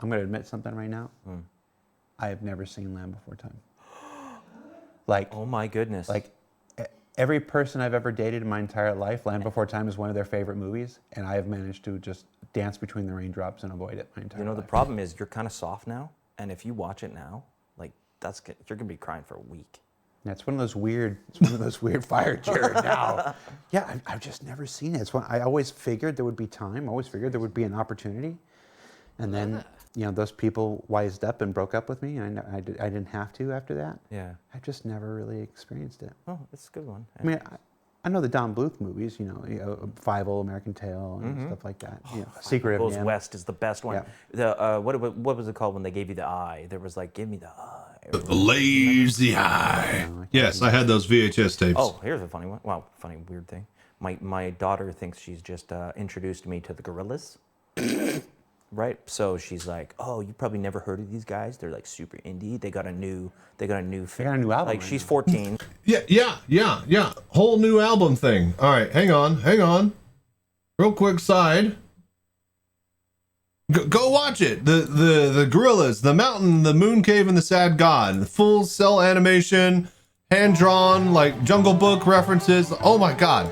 I'm going to admit something right now. I have never seen Land Before Time. Like, Oh my goodness. like every person I've ever dated in my entire life, Land Before Time is one of their favorite movies, and I have managed to just dance between the raindrops and avoid it my entire You know, life. the problem is you're kind of soft now, and if you watch it now, like you're gonna be crying for a week. Yeah, it's one of those weird fire, Jared. Now, yeah, I've just never seen it. It's one I always figured there would be time. I always figured there would be an opportunity, and then those people wised up and broke up with me. And I didn't have to after that. Yeah. I just never really experienced it. Oh, it's a good one. I mean, I know the Don Bluth movies. Fievel, American Tail, and stuff like that. Secret of Goes NIMH. West is the best one. Yeah. The what was it called when they gave you the eye? There was like, give me the eye. The lazy eye. Yes, I had those VHS tapes. Oh, here's a funny one. Wow, funny weird thing. My daughter thinks she's just introduced me to the Gorillaz. Right, so she's like, "Oh, you probably never heard of these guys? They're like super indie. They got a new album. Like right she's now. 14. Yeah. Whole new album thing. All right, hang on. Real quick side. Go watch it. The Gorillaz, the mountain, the moon cave, and the sad god. Full cell animation, hand drawn, like Jungle Book references. Oh my god,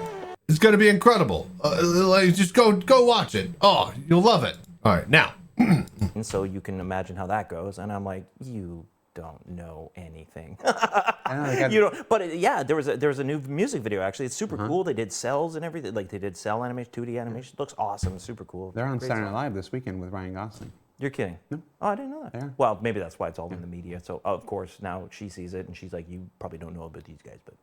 it's gonna be incredible. Just go watch it. Oh, you'll love it. All right, now. And so you can imagine how that goes. And I'm like, you don't know anything. There was a new music video actually. It's super cool. They did cells and everything. Like they did cell animation, 2D animation. It looks awesome. Super cool. They're on Great Saturday song. Night Live this weekend with Ryan Gosling. You're kidding? No. Oh, I didn't know that. Yeah. Well, maybe that's why it's all in the media. So of course now she sees it and she's like, you probably don't know about these guys, but.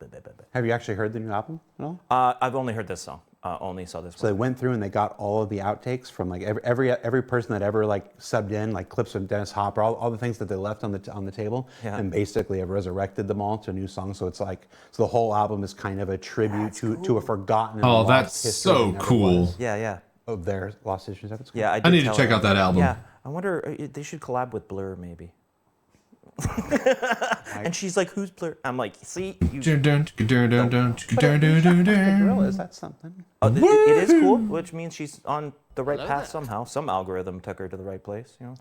Have you actually heard the new album at all? I've only heard this song. Only saw this So they one. went through and they got all of the outtakes from like every person that ever like subbed in, like clips from Dennis Hopper, all the things that they left on the table, and basically have resurrected them all to a new song. So it's like the whole album is kind of a tribute to a forgotten. And Oh, lost that's history so that never cool. was. Yeah. Of their lost history. That's cool. Yeah, I need to check out that album. Yeah, I wonder they should collab with Blur maybe. And she's like, "Who's Blur?" I'm like, "See, you." Gorilla, is that something? It is cool, which means she's on the right path somehow. Some algorithm took her to the right place, you know.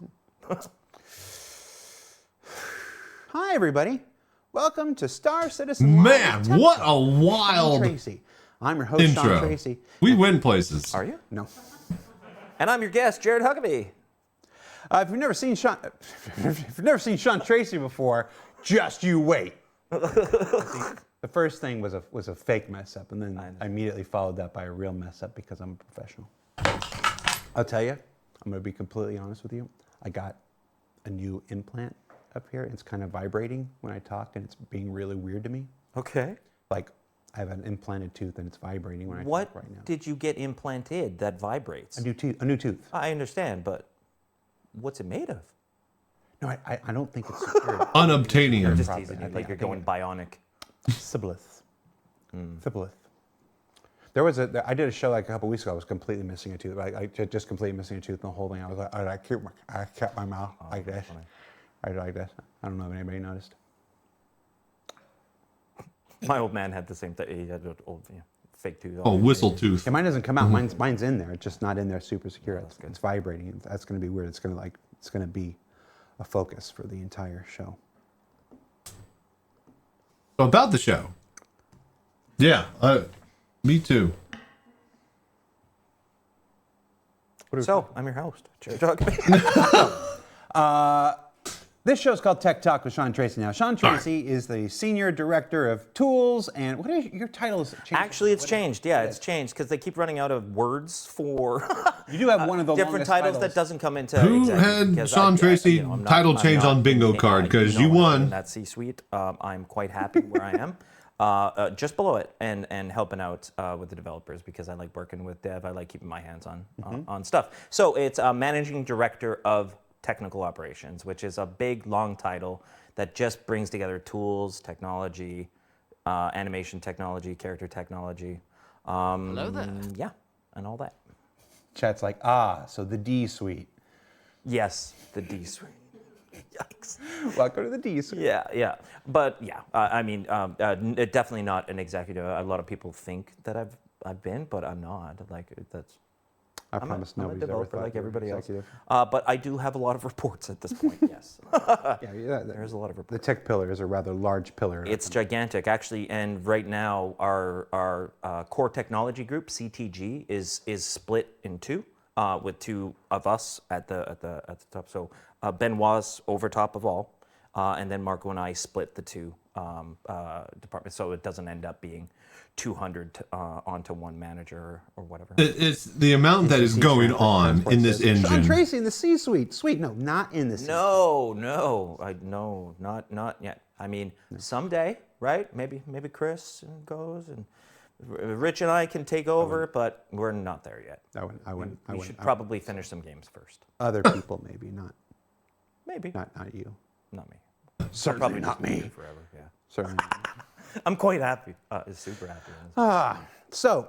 Hi everybody, welcome to Star Citizen. Man, Live with what Tech a Talk. wild Sean Tracy. I'm your host, Sean intro. Tracy. We win places. Are you? No. And I'm your guest, Jared Huckabee. If you've never seen Sean Tracy before, just you wait. The first thing was a fake mess up, and then I immediately followed that by a real mess up because I'm a professional. I'll tell you, I'm going to be completely honest with you. I got a new implant up here. It's kind of vibrating when I talk, and it's being really weird to me. Okay. Like I have an implanted tooth, and it's vibrating when I What talk right now. did you get implanted that vibrates? A new tooth. I understand, but what's it made of? No, I don't think it's secured. Unobtainium. Just Probably. teasing I you, like think- you're I going think bionic. Sibboleth. Sibboleth. There was I did a show like a couple weeks ago. I was completely missing a tooth. I just completely missing a tooth. And the whole thing, I was like, I kept my mouth like this. funny. I like this. I don't know if anybody noticed. My old man had the same thing. He had an old fake tooth. Oh, whistle tooth. Yeah, mine doesn't come out. Mine's in there. It's just not in there super secure. It's vibrating. That's going to be weird. It's going to be a focus for the entire show. About the show. Yeah, me too. So, I'm your host, Jared Huckabee. This show is called Tech Talk with Sean Tracy. Now, Sean Tracy is the Senior Director of Tools, and what is your title? Is changed? Actually, it's changed. Yeah, it's changed because they keep running out of words for You do have one of the different longest titles that doesn't come into Who executive, had because Sean Tracy I'm title I'm change not on bingo anything, card? 'Cause you know I'm won. in that C-suite. I'm quite happy where I am. Just below it and helping out with the developers because I like working with dev. I like keeping my hands on stuff. So it's Managing Director of Technical Operations, which is a big, long title that just brings together tools, technology, animation technology, character technology. Hello there. Yeah, and all that. Chat's like, so the D suite. Yes, the D suite. Yikes. Welcome to the D suite. Yeah. But yeah, I mean, definitely not an executive. A lot of people think that I've been, but I'm not. Like that's. I promise I'm a nobody's ever developer thought like you were everybody else. executive. But I do have a lot of reports at this point. Yes, Yeah, there's a lot of the reports. tech pillar is a rather large pillar. It's gigantic, actually, and right now our core technology group (CTG) is split in two, with two of us at the top. So Benoit's over top of all, and then Marco and I split the two departments, so it doesn't end up being 200 onto one manager or whatever. It's the amount that is going on in this Sean engine. Tracy in the C-suite. Sweet, no, not in the C-suite. No, not yet. I mean, someday, right? Maybe Chris goes and Rich and I can take over, but we're not there yet. I wouldn't. We should probably finish some games first. Other people, maybe not. Maybe Not you. not me. Certainly Probably not just me. forever. Yeah, Certainly. I'm quite happy. Super happy. So,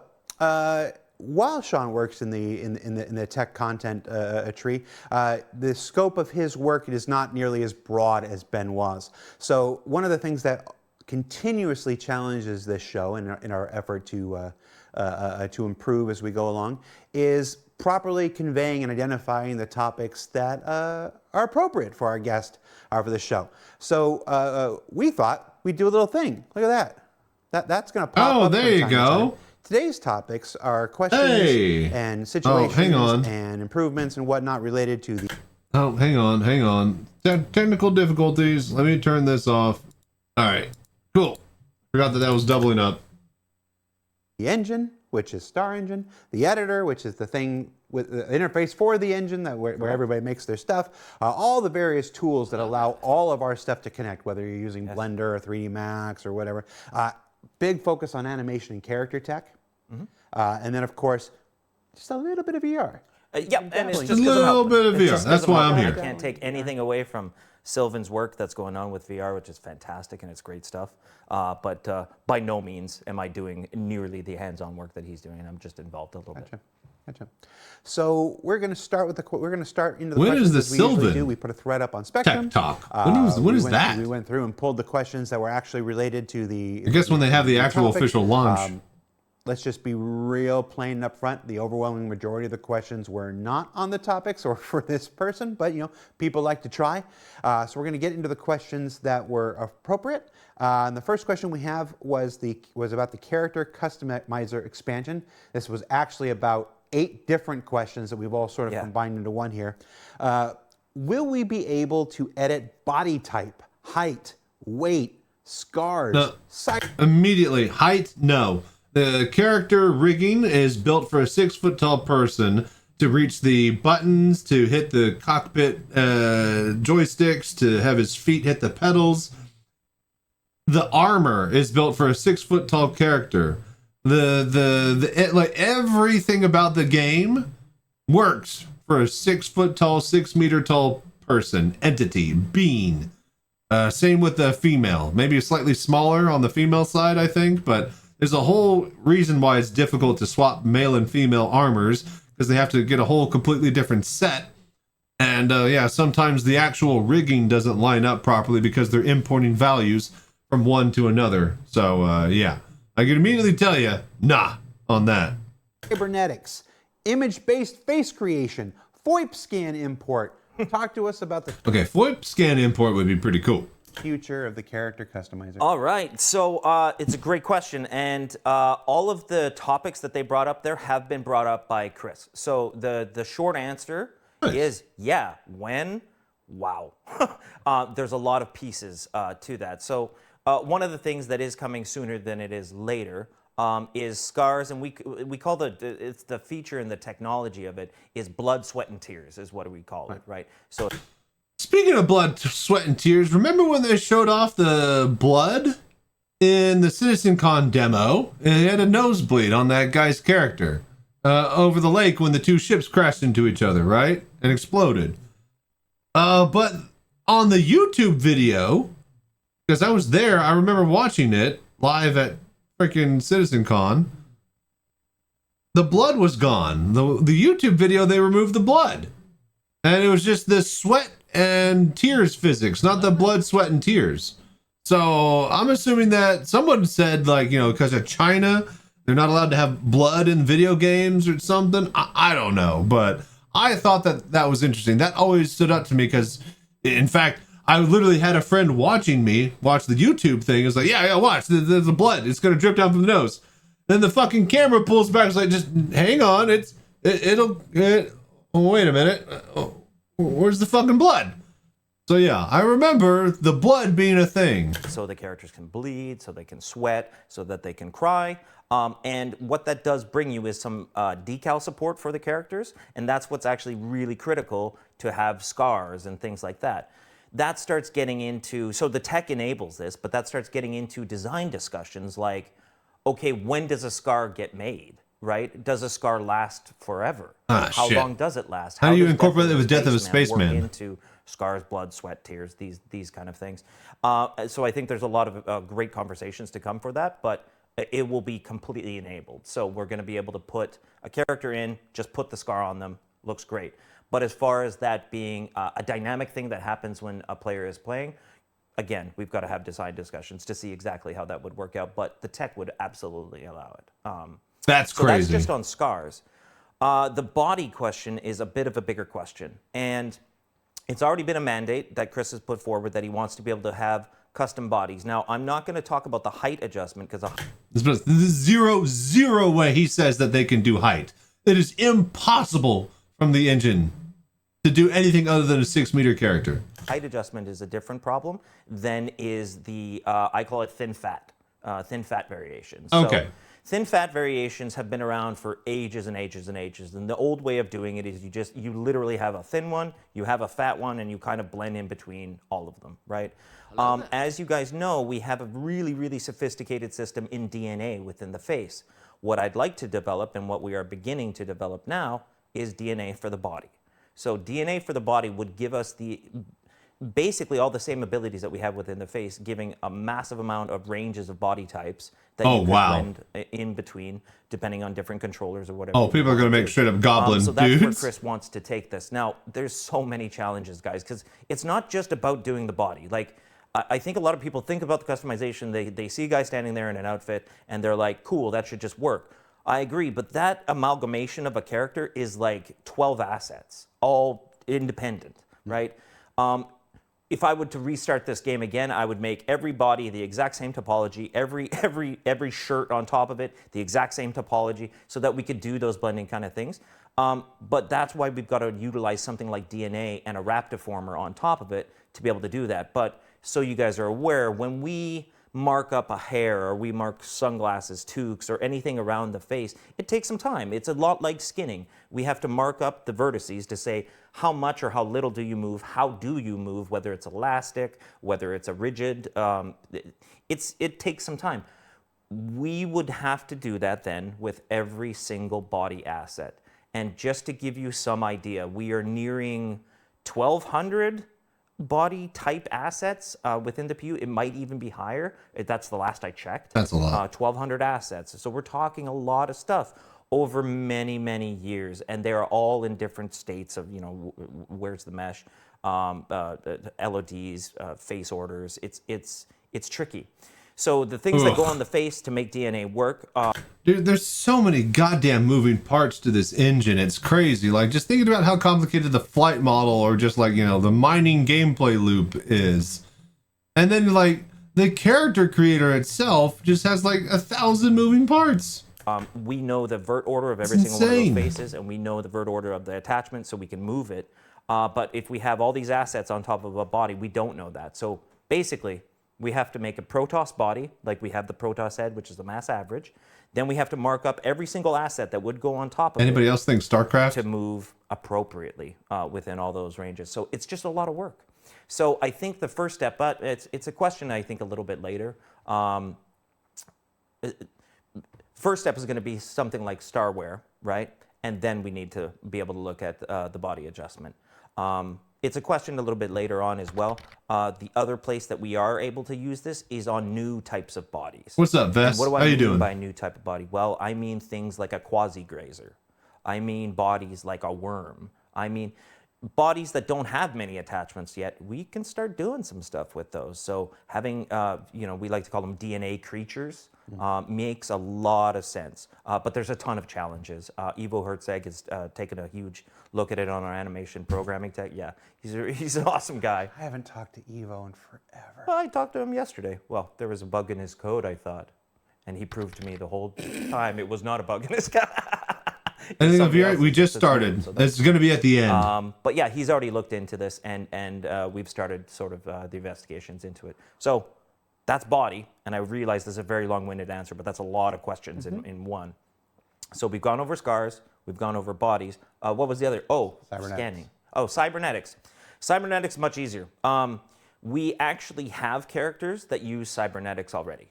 while Sean works in the tech content tree, the scope of his work is not nearly as broad as Benoit's. So, one of the things that continuously challenges this show in our effort to improve as we go along is properly conveying and identifying the topics that are appropriate for our guest for the show. So we thought we'd do a little thing. Look at that. That's going to pop up. Oh, there from you time to go. time. Today's topics are questions Hey. and situations hang on. and improvements and whatnot related to the Oh, hang on. Technical difficulties. Let me turn this off. All right, cool. Forgot that was doubling up. engine, which is Star Engine, the editor, which is the thing with the interface for the engine where everybody makes their stuff, all the various tools that allow all of our stuff to connect, whether you're using Blender or 3D Max or whatever. Big focus on animation and character tech. And then, of course, just a little bit of VR. Yep, and it's Definitely. just A 'cause I'm little helping. bit of It's VR. just 'cause That's why I'm helping. here. I can't take anything away from Sylvan's work that's going on with VR, which is fantastic and it's great stuff. But by no means am I doing nearly the hands-on work that he's doing. I'm just involved a little bit. Gotcha. So we're going to start into the When questions is the as we usually Sylvan do. We put a thread up on Spectrum. Tech Talk. When is that? We went through and pulled the questions that were actually related to the. I guess when they have the actual topic. official launch. Let's just be real plain up front. The overwhelming majority of the questions were not on the topics or for this person, but people like to try. So we're going to get into the questions that were appropriate. And the first question we have was about the character customizer expansion. This was actually about 8 different questions that we've all sort of combined into one here. Will we be able to edit body type, height, weight, scars, size? Immediately, height, no. The character rigging is built for a 6-foot tall person to reach the buttons, to hit the cockpit joysticks, to have his feet hit the pedals. The armor is built for a 6-foot tall character. Like everything about the game works for a 6-foot tall, 6 meter tall person, entity, being. Same with the female. Maybe slightly smaller on the female side, I think, but there's a whole reason why it's difficult to swap male and female armors, because they have to get a whole completely different set. And sometimes the actual rigging doesn't line up properly because they're importing values from one to another. So I can immediately tell you, nah, on that. Cybernetics, image-based face creation, FOIP scan import. Talk to us about the Okay, FOIP scan import would be pretty cool. future of the character customizer. All right, so it's a great question, and all of the topics that they brought up there have been brought up by Chris. So the short answer is when? Wow. There's a lot of pieces to that. So one of the things that is coming sooner than it is later is scars, and we call it's the feature and the technology of it is blood, sweat, and tears is what we call it, right? So. Speaking of blood, sweat, and tears, remember when they showed off the blood in the CitizenCon demo? It had a nosebleed on that guy's character over the lake when the 2 ships crashed into each other, right? And exploded. But on the YouTube video, because I was there, I remember watching it live at freaking CitizenCon. The blood was gone. The YouTube video, they removed the blood. And it was just the sweat and tears physics, not the blood, sweat, and tears. So I'm assuming that someone said, because of China, they're not allowed to have blood in video games or something. I don't know, but I thought that was interesting. That always stood out to me because, in fact, I literally had a friend watching me watch the YouTube thing. It's like, yeah, watch. There's the blood. It's gonna drip down from the nose. Then the fucking camera pulls back. It's like, just hang on. Oh, wait a minute. Where's the fucking blood? So yeah, I remember the blood being a thing. So the characters can bleed, so they can sweat, so that they can cry. And what that does bring you is some decal support for the characters, and that's what's actually really critical to have scars and things like that. That starts getting into, so the tech enables this, but that starts getting into design discussions like, okay, when does a scar get made, right? Does a scar last forever? How shit. long does it last? How do you does incorporate it with Death of a Spaceman Spaceman? work into scars, blood, sweat, tears, these kind of things. So I think there's a lot of great conversations to come for that, but it will be completely enabled. So we're going to be able to put a character in, just put the scar on them, looks great. But as far as that being a dynamic thing that happens when a player is playing, again, we've got to have design discussions to see exactly how that would work out, but the tech would absolutely allow it. That's So crazy. that's just on scars. The body question is a bit of a bigger question. And it's already been a mandate that Chris has put forward that he wants to be able to have custom bodies. Now, I'm not going to talk about the height adjustment because There's zero way he says that they can do height. It is impossible from the engine to do anything other than a 6-meter character. height adjustment is a different problem than is the, I call it thin fat variations. Okay. So, thin fat variations have been around for ages and ages and ages. And the old way of doing it is you literally have a thin one, you have a fat one, and you kind of blend in between all of them, right? As you guys know, we have a really, really sophisticated system in DNA within the face. What I'd like to develop and what we are beginning to develop now is DNA for the body. So DNA for the body would give us basically all the same abilities that we have within the face, giving a massive amount of ranges of body types that you can blend in between, depending on different controllers or whatever. Oh, people are going to make straight up goblin so that's dudes. where Chris wants to take this. Now, there's so many challenges, guys, because it's not just about doing the body. Like, I think a lot of people think about the customization, they see a guy standing there in an outfit, and they're like, cool, that should just work. I agree, but that amalgamation of a character is like 12 assets, all independent, right? If I were to restart this game again, I would make every body the exact same topology, every shirt on top of it the exact same topology, so that we could do those blending kind of things. But that's why we've got to utilize something like DNA and a Raptiformer on top of it to be able to do that. But so you guys are aware, when we mark up a hair or we mark sunglasses, toques, or anything around the face, it takes some time. It's a lot like skinning. We have to mark up the vertices to say how much or how little do you move, how do you move, whether it's elastic, whether it's a rigid. It takes some time. We would have to do that then with every single body asset. And just to give you some idea, we are nearing 1,200 body type assets within the PU. It might even be higher. That's the last I checked. That's a lot. 1,200 assets. So we're talking a lot of stuff over many, many years, and they're all in different states of, where's the mesh, LODs, face orders. It's tricky. So the things that go on the face to make DNA work. Dude, there's so many goddamn moving parts to this engine. It's crazy. Like, just thinking about how complicated the flight model or just like, the mining gameplay loop is. And then like the character creator itself just has like 1,000 moving parts. We know the vert order of every single one of those faces, and we know the vert order of the attachment, so we can move it. But if we have all these assets on top of a body, we don't know that. So basically, we have to make a Protoss body, like we have the Protoss head, which is the mass average. Then we have to mark up every single asset that would go on top of Anybody it else think StarCraft? to move appropriately within all those ranges. So it's just a lot of work. So I think the first step, but it's a question I think a little bit later. First step is going to be something like Starware, right? And then we need to be able to look at the body adjustment. It's a question a little bit later on as well. The other place that we are able to use this is on new types of bodies. What's up, Vess? And what do I How you mean doing? by new type of body? Well, I mean things like a quasi-grazer. I mean bodies like a worm. I mean bodies that don't have many attachments yet. We can start doing some stuff with those. So having, we like to call them DNA creatures. makes a lot of sense. But there's a ton of challenges. Ivo Herzeg has taken a huge look at it on our animation programming tech. Yeah, he's an awesome guy. I haven't talked to Evo in forever. Well, I talked to him yesterday. Well, there was a bug in his code, I thought. And he proved to me the whole time it was not a bug in his code. I think we just started. It's going to be at the end. But yeah, he's already looked into this, and we've started sort of the investigations into it. So that's body, and I realize this is a very long-winded answer, but that's a lot of questions in one. So we've gone over scars, we've gone over bodies. What was the other? Oh, Cybernetics. scanning. Oh, cybernetics. Cybernetics much easier. We actually have characters that use cybernetics already.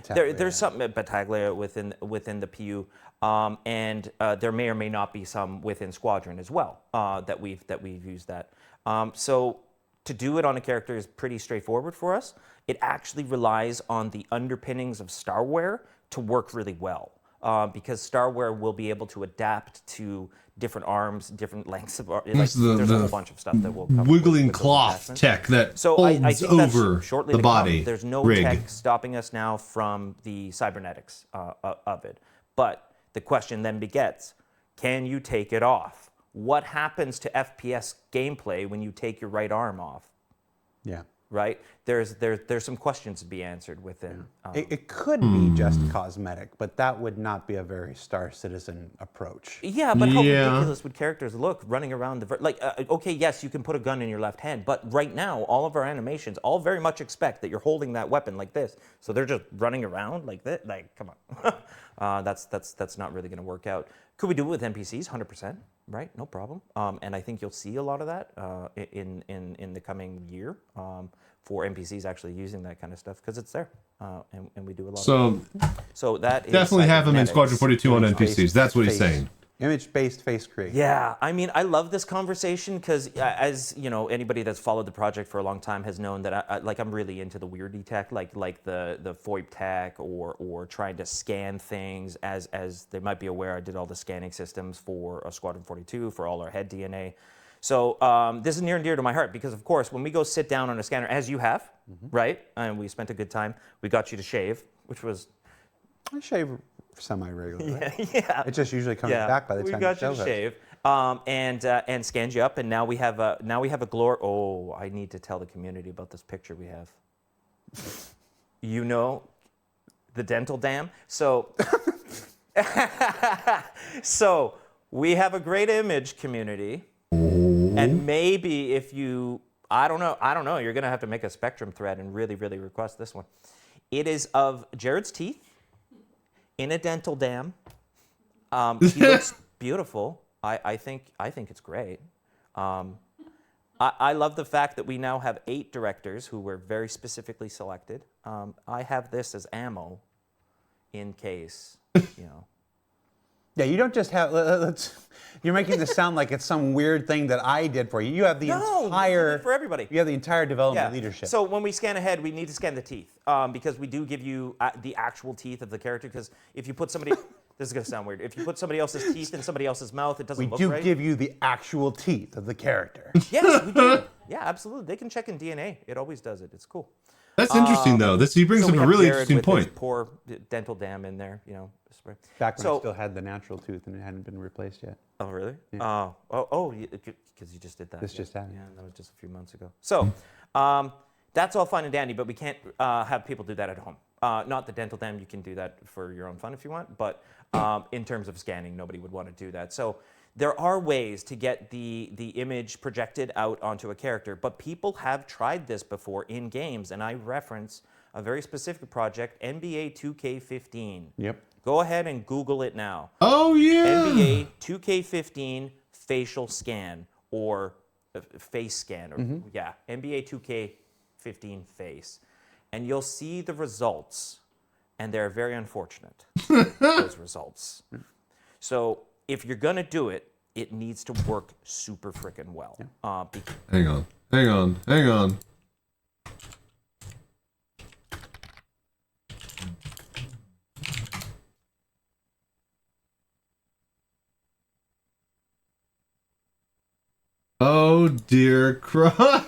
There's something Battaglia within the PU, and there may or may not be some within Squadron as well that we've used that. So to do it on a character is pretty straightforward for us. It actually relies on the underpinnings of Starware to work really well. Because Starware will be able to adapt to different arms, different lengths of arms. There's a whole bunch of stuff that will come wiggling with those cloth attachments. tech that So folds I think over that's shortly the to come. body. There's no rig. tech stopping us now from the cybernetics of it. But the question then begets, can you take it off? What happens to FPS gameplay when you take your right arm off? Yeah. Right? There's some questions to be answered within. It could be just cosmetic, but that would not be a very Star Citizen approach. Yeah, but how Yeah. ridiculous would characters look running around the okay, yes, you can put a gun in your left hand, but right now all of our animations all very much expect that you're holding that weapon like this. So they're just running around like this. Like, come on, that's not really going to work out. Could we do it with NPCs? 100%, right? No problem. And I think you'll see a lot of that in the coming year for NPCs actually using that kind of stuff because it's there, and we do a lot. So So that is definitely have them in cybernetics. Squadron 42 on Image-based NPCs. That's what he's face- saying. Image-based face creation. Yeah, I mean, I love this conversation because, as you know, anybody that's followed the project for a long time has known that I'm really into the weirdy tech, like the FOIP tech, or trying to scan things. As they might be aware, I did all the scanning systems for Squadron 42 for all our head DNA. So this is near and dear to my heart because, of course, when we go sit down on a scanner, as you have, right, and we spent a good time, we got you to shave, which was I shave semi-regularly. yeah. It just usually comes back by the time we got the you show to goes. shave and scanned you up, and now we have a glory. Oh, I need to tell the community about this picture we have. You know, the dental dam. So, so we have a great image community, and maybe if you, I don't know, you're gonna have to make a Spectrum thread and really request this one. It is of Jared's teeth in a dental dam. He looks beautiful. I think it's great. I love the fact that we now have 8 directors who were very specifically selected. I have this as ammo in case, you know. Yeah, you don't just have. You're making this sound like it's some weird thing that I did for you. You have the entire for everybody. You have the entire development leadership. So when we scan ahead, we need to scan the teeth because we do give you the actual teeth of the character. Because if you put somebody, this is gonna sound weird. If you put somebody else's teeth in somebody else's mouth, it doesn't we look do right. give you the actual teeth of the character. Yes, we do. Yeah, absolutely. They can check in DNA. It always does it. It's cool. That's interesting, though. He brings So up we a have really Jared interesting with his point. poor dental dam in there, you know. Spray. Back when So- I still had the natural tooth and it hadn't been replaced yet. Oh, really? Yeah. Because you just did that. This yeah. just happened. Yeah, that was just a few months ago. So that's all fine and dandy, but we can't have people do that at home. Not the dental dam. You can do that for your own fun if you want, but in terms of scanning, nobody would want to do that. So there are ways to get the image projected out onto a character, but people have tried this before in games, and I reference a very specific project, NBA 2K15. Yep. Go ahead and Google it now. Oh, yeah. NBA 2K15 facial scan or face scan, or yeah, NBA 2K15 face, and you'll see the results, and they're very unfortunate. Those results. So if you're gonna do it, it needs to work super frickin' well. Hang on. Oh, dear Christ.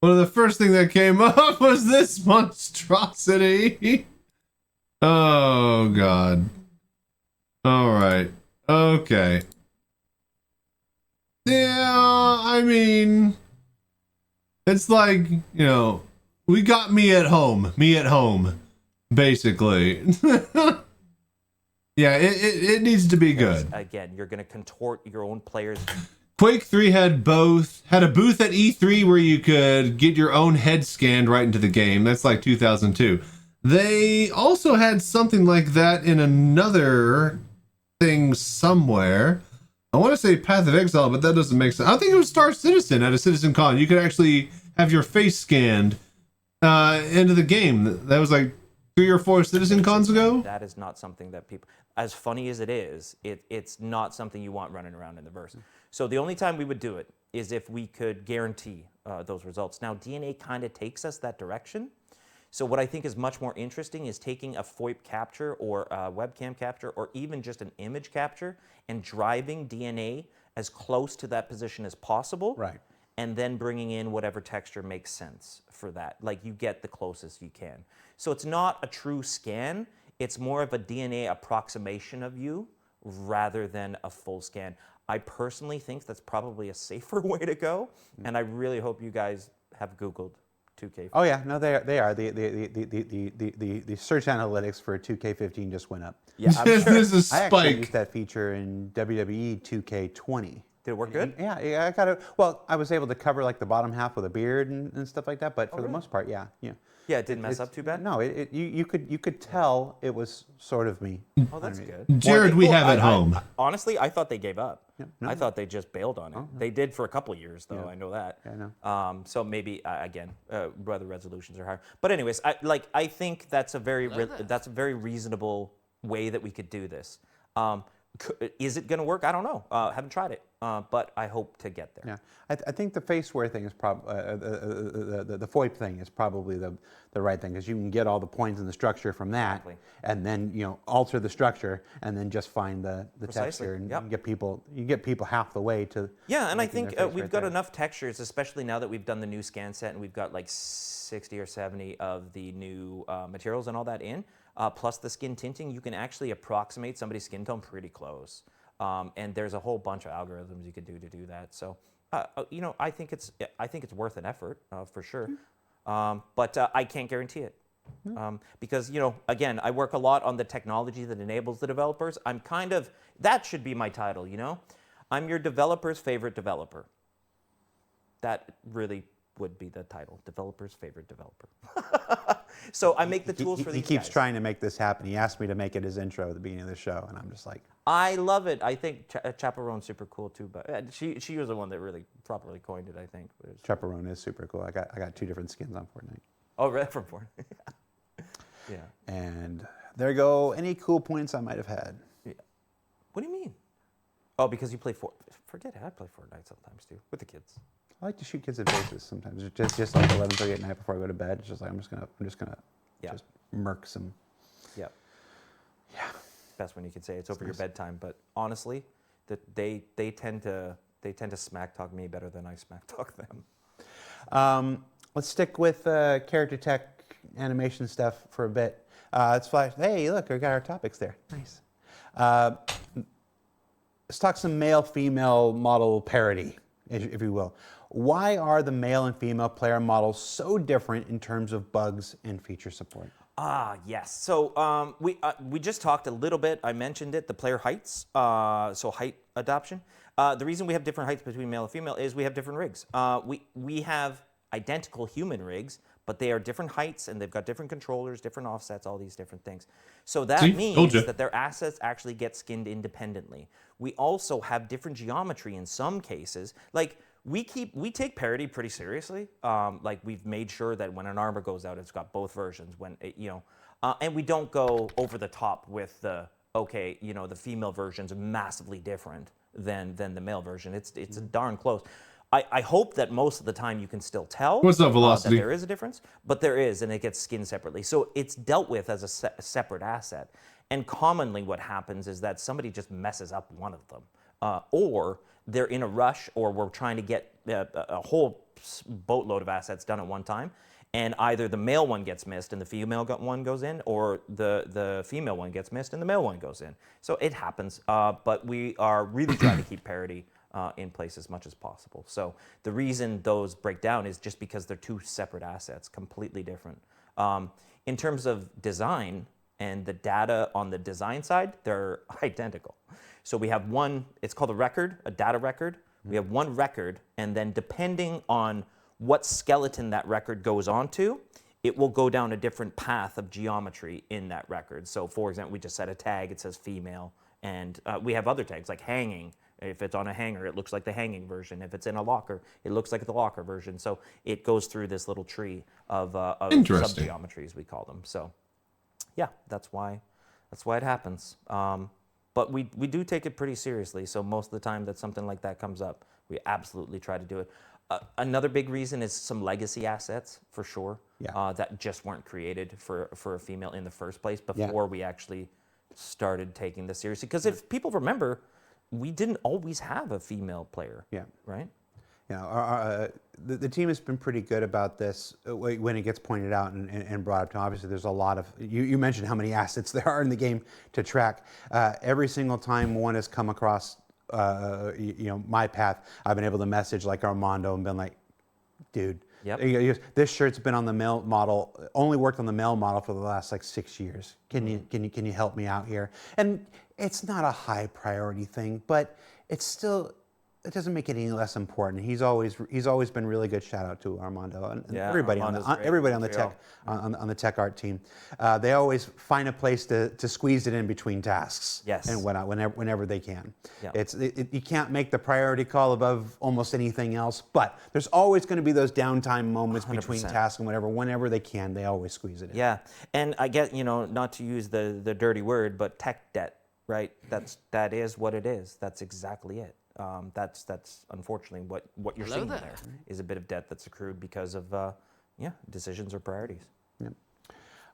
one of the first thing that came up was this monstrosity. Oh God. All right. Okay. Yeah, I mean, it's like, we got me at home, basically. Yeah, it needs to be good. Again, you're going to contort your own players. Quake 3 had a booth at E3 where you could get your own head scanned right into the game. That's like 2002. They also had something like that in another thing somewhere. I want to say Path of Exile, but that doesn't make sense. I think it was Star Citizen at a Citizen Con. You could actually have your face scanned into the game. That was like 3 or 4 Citizen Cons ago. That is not something that people, as funny as it is, it's not something you want running around in the verse. So the only time we would do it is if we could guarantee those results. Now, DNA kind of takes us that direction. So what I think is much more interesting is taking a FOIP capture or a webcam capture or even just an image capture and driving DNA as close to that position as possible. Right. And then bringing in whatever texture makes sense for that. Like, you get the closest you can. So it's not a true scan. It's more of a DNA approximation of you rather than a full scan. I personally think that's probably a safer way to go. And I really hope you guys have Googled 2K. Oh yeah, no, they are. The search analytics for 2K15 just went up. Yeah, I'm sure. There's a I actually spike. used that feature in WWE 2K20. Did it work good? Yeah, I got it. Well, I was able to cover like the bottom half with a beard and stuff like that, but for the most part, yeah. Yeah, it didn't mess up too bad? No, you could tell it was sort of me. Oh, that's good. Jared, we have at home. Honestly, I thought they gave up. no. I thought they just bailed on it. They did for a couple of years, though. I know that. Yeah, I know. So maybe again, whether resolutions are higher. But anyways, I think that's a very reasonable way that we could do this. Is it going to work? I don't know. Haven't tried it, but I hope to get there. Yeah, I think the faceware thing is probably the FOIP thing is probably the right thing, because you can get all the points in the structure from that, Exactly. and then alter the structure, and then just find the Precisely, texture, and yep. you get people half the way to. Yeah, and I making think their face we've right got there. enough textures, especially now that we've done the new scan set and we've got like 60 or 70 of the new materials and all that in, plus the skin tinting. You can actually approximate somebody's skin tone pretty close. And there's a whole bunch of algorithms you could do to do that. So, I think it's worth an effort for sure. But I can't guarantee it. Because, again, I work a lot on the technology that enables the developers. That should be my title, I'm your developer's favorite developer. That really would be the title, developer's favorite developer. So I make the tools for these He keeps guys. trying to make this happen. He asked me to make it his intro at the beginning of the show, and I'm just like, I love it. I think Chaperone's super cool too, but she was the one that really properly coined it, I think. Chaperone is super cool. I got 2 different skins on Fortnite. Oh, right, from Fortnite. Yeah. And there go any cool points I might have had. Yeah. What do you mean? Oh, because you play Forget it. I play Fortnite sometimes too with the kids. I like to shoot kids in faces sometimes. Just like 11:30 at night before I go to bed. It's just like I'm just gonna Yeah. just murk some. Yeah. Yeah. Best when you can say it's over your bedtime, but honestly, that they tend to smack talk me better than I smack talk them. Let's stick with character tech animation stuff for a bit. Let's flash. Hey, look, we got our topics there. Nice. Let's talk some male-female model parity, if you will. Why are the male and female player models so different in terms of bugs and feature support? Yes. So we just talked a little bit. I mentioned it. The player heights. So height adoption. The reason we have different heights between male and female is we have different rigs. We have identical human rigs, but they are different heights and they've got different controllers, different offsets, all these different things. So that means that their assets actually get skinned independently. We also have different geometry in some cases. Like we take parity pretty seriously. Like we've made sure that when an armor goes out, it's got both versions. And we don't go over the top with the female version's massively different than the male version. It's darn close. I hope that most of the time you can still tell What's up, Velocity? that there is a difference, but there is, and it gets skinned separately. So it's dealt with as a separate asset. And commonly what happens is that somebody just messes up one of them. Or they're in a rush, or we're trying to get a whole boatload of assets done at one time, and either the male one gets missed and the female one goes in, or the female one gets missed and the male one goes in. So it happens, but we are really trying to keep parity in place as much as possible. So the reason those break down is just because they're two separate assets, completely different. In terms of design and the data on the design side, they're identical. So we have one, it's called a record, a data record. We have one record, and then depending on what skeleton that record goes onto, it will go down a different path of geometry in that record. So for example, we just set a tag, it says female, and we have other tags like hanging. If it's on a hanger, it looks like the hanging version. If it's in a locker, it looks like the locker version. So it goes through this little tree of sub-geometries, we call them. So yeah, that's why it happens. But we do take it pretty seriously. So most of the time that something like that comes up, we absolutely try to do it. Another big reason is some legacy assets, for sure, that just weren't created for a female in the first place before we actually started taking this seriously. Because if people remember, we didn't always have a female player, right? Yeah, the team has been pretty good about this when it gets pointed out and brought up to. Obviously, there's a lot of, you mentioned how many assets there are in the game to track. Every single time one has come across my path, I've been able to message like Armando and been like, dude, this shirt's been on the male model, only worked on the male model for the last like 6 years. Can you help me out here? And it's not a high priority thing, but it's still, it doesn't make it any less important. He's always been really good. Shout out to Armando and everybody on the tech art team. They always find a place to squeeze it in between tasks. Yes. And whenever they can. Yeah. You can't make the priority call above almost anything else, but there's always going to be those downtime moments 100%. Between tasks and whenever they can, they always squeeze it in. Yeah, and I get, not to use the dirty word, but tech debt, right? That is what it is. That's exactly it. That's unfortunately what you're seeing there is a bit of debt that's accrued because of decisions or priorities. Yep.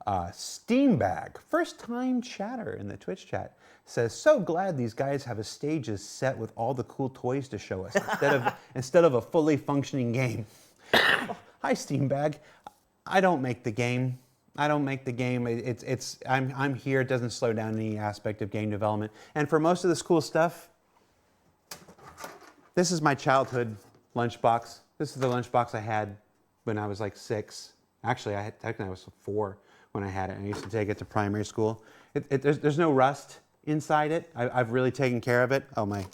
Steambag, first time chatter in the Twitch chat, says, so glad these guys have a stages set with all the cool toys to show us instead of a fully functioning game. Hi Steambag, I don't make the game. I'm here. It doesn't slow down any aspect of game development. And for most of this cool stuff, this is my childhood lunchbox. This is the lunchbox I had when I was like 6. Actually, I was 4 when I had it, and I used to take it to primary school. There's no rust inside it. I've really taken care of it. Oh my!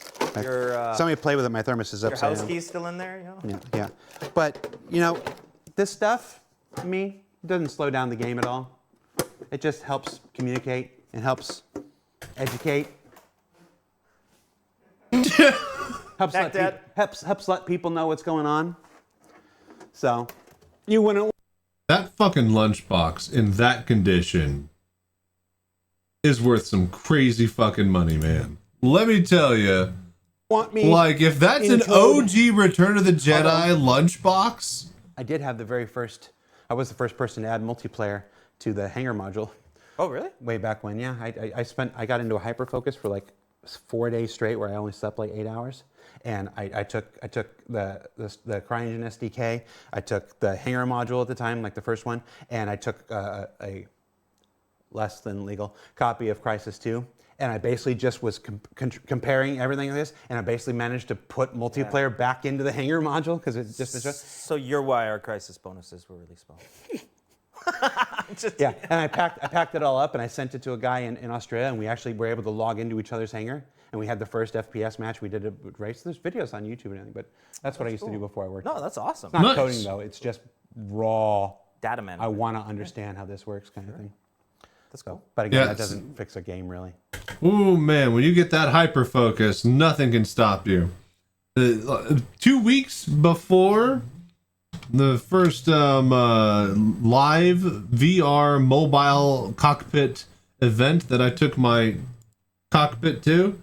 Somebody play with it. My thermos is upside down. Your house key's still in there, Yeah. But this stuff, to me, it doesn't slow down the game at all. It just helps communicate and helps educate. helps let people know what's going on. So, you wouldn't. That fucking lunchbox in that condition is worth some crazy fucking money, man. Let me tell you. Like, if that's an OG Return of the Jedi lunchbox. I did have I was the first person to add multiplayer to the Hangar module. Oh, really? Way back when, yeah. I got into a hyperfocus for like 4 days straight where I only slept like 8 hours. And I took the CryEngine SDK, I took the Hangar module at the time, like the first one, and I took a less than legal copy of Crysis 2. And I basically just was comparing everything like this, and I basically managed to put multiplayer back into the Hangar module because it's just. So you're why our Crysis bonuses were really small. And I packed it all up and I sent it to a guy in Australia, and we actually were able to log into each other's Hangar, and we had the first FPS match. We did a race. There's videos on YouTube and everything, but that's what I used to do before I worked. No, that's awesome. It's not coding though. It's just raw data management. I want to understand how this works, kind of thing. That's cool. But again, that doesn't fix a game really. Ooh man, when you get that hyper focus, nothing can stop you. 2 weeks before the first live VR mobile cockpit event that I took my cockpit to,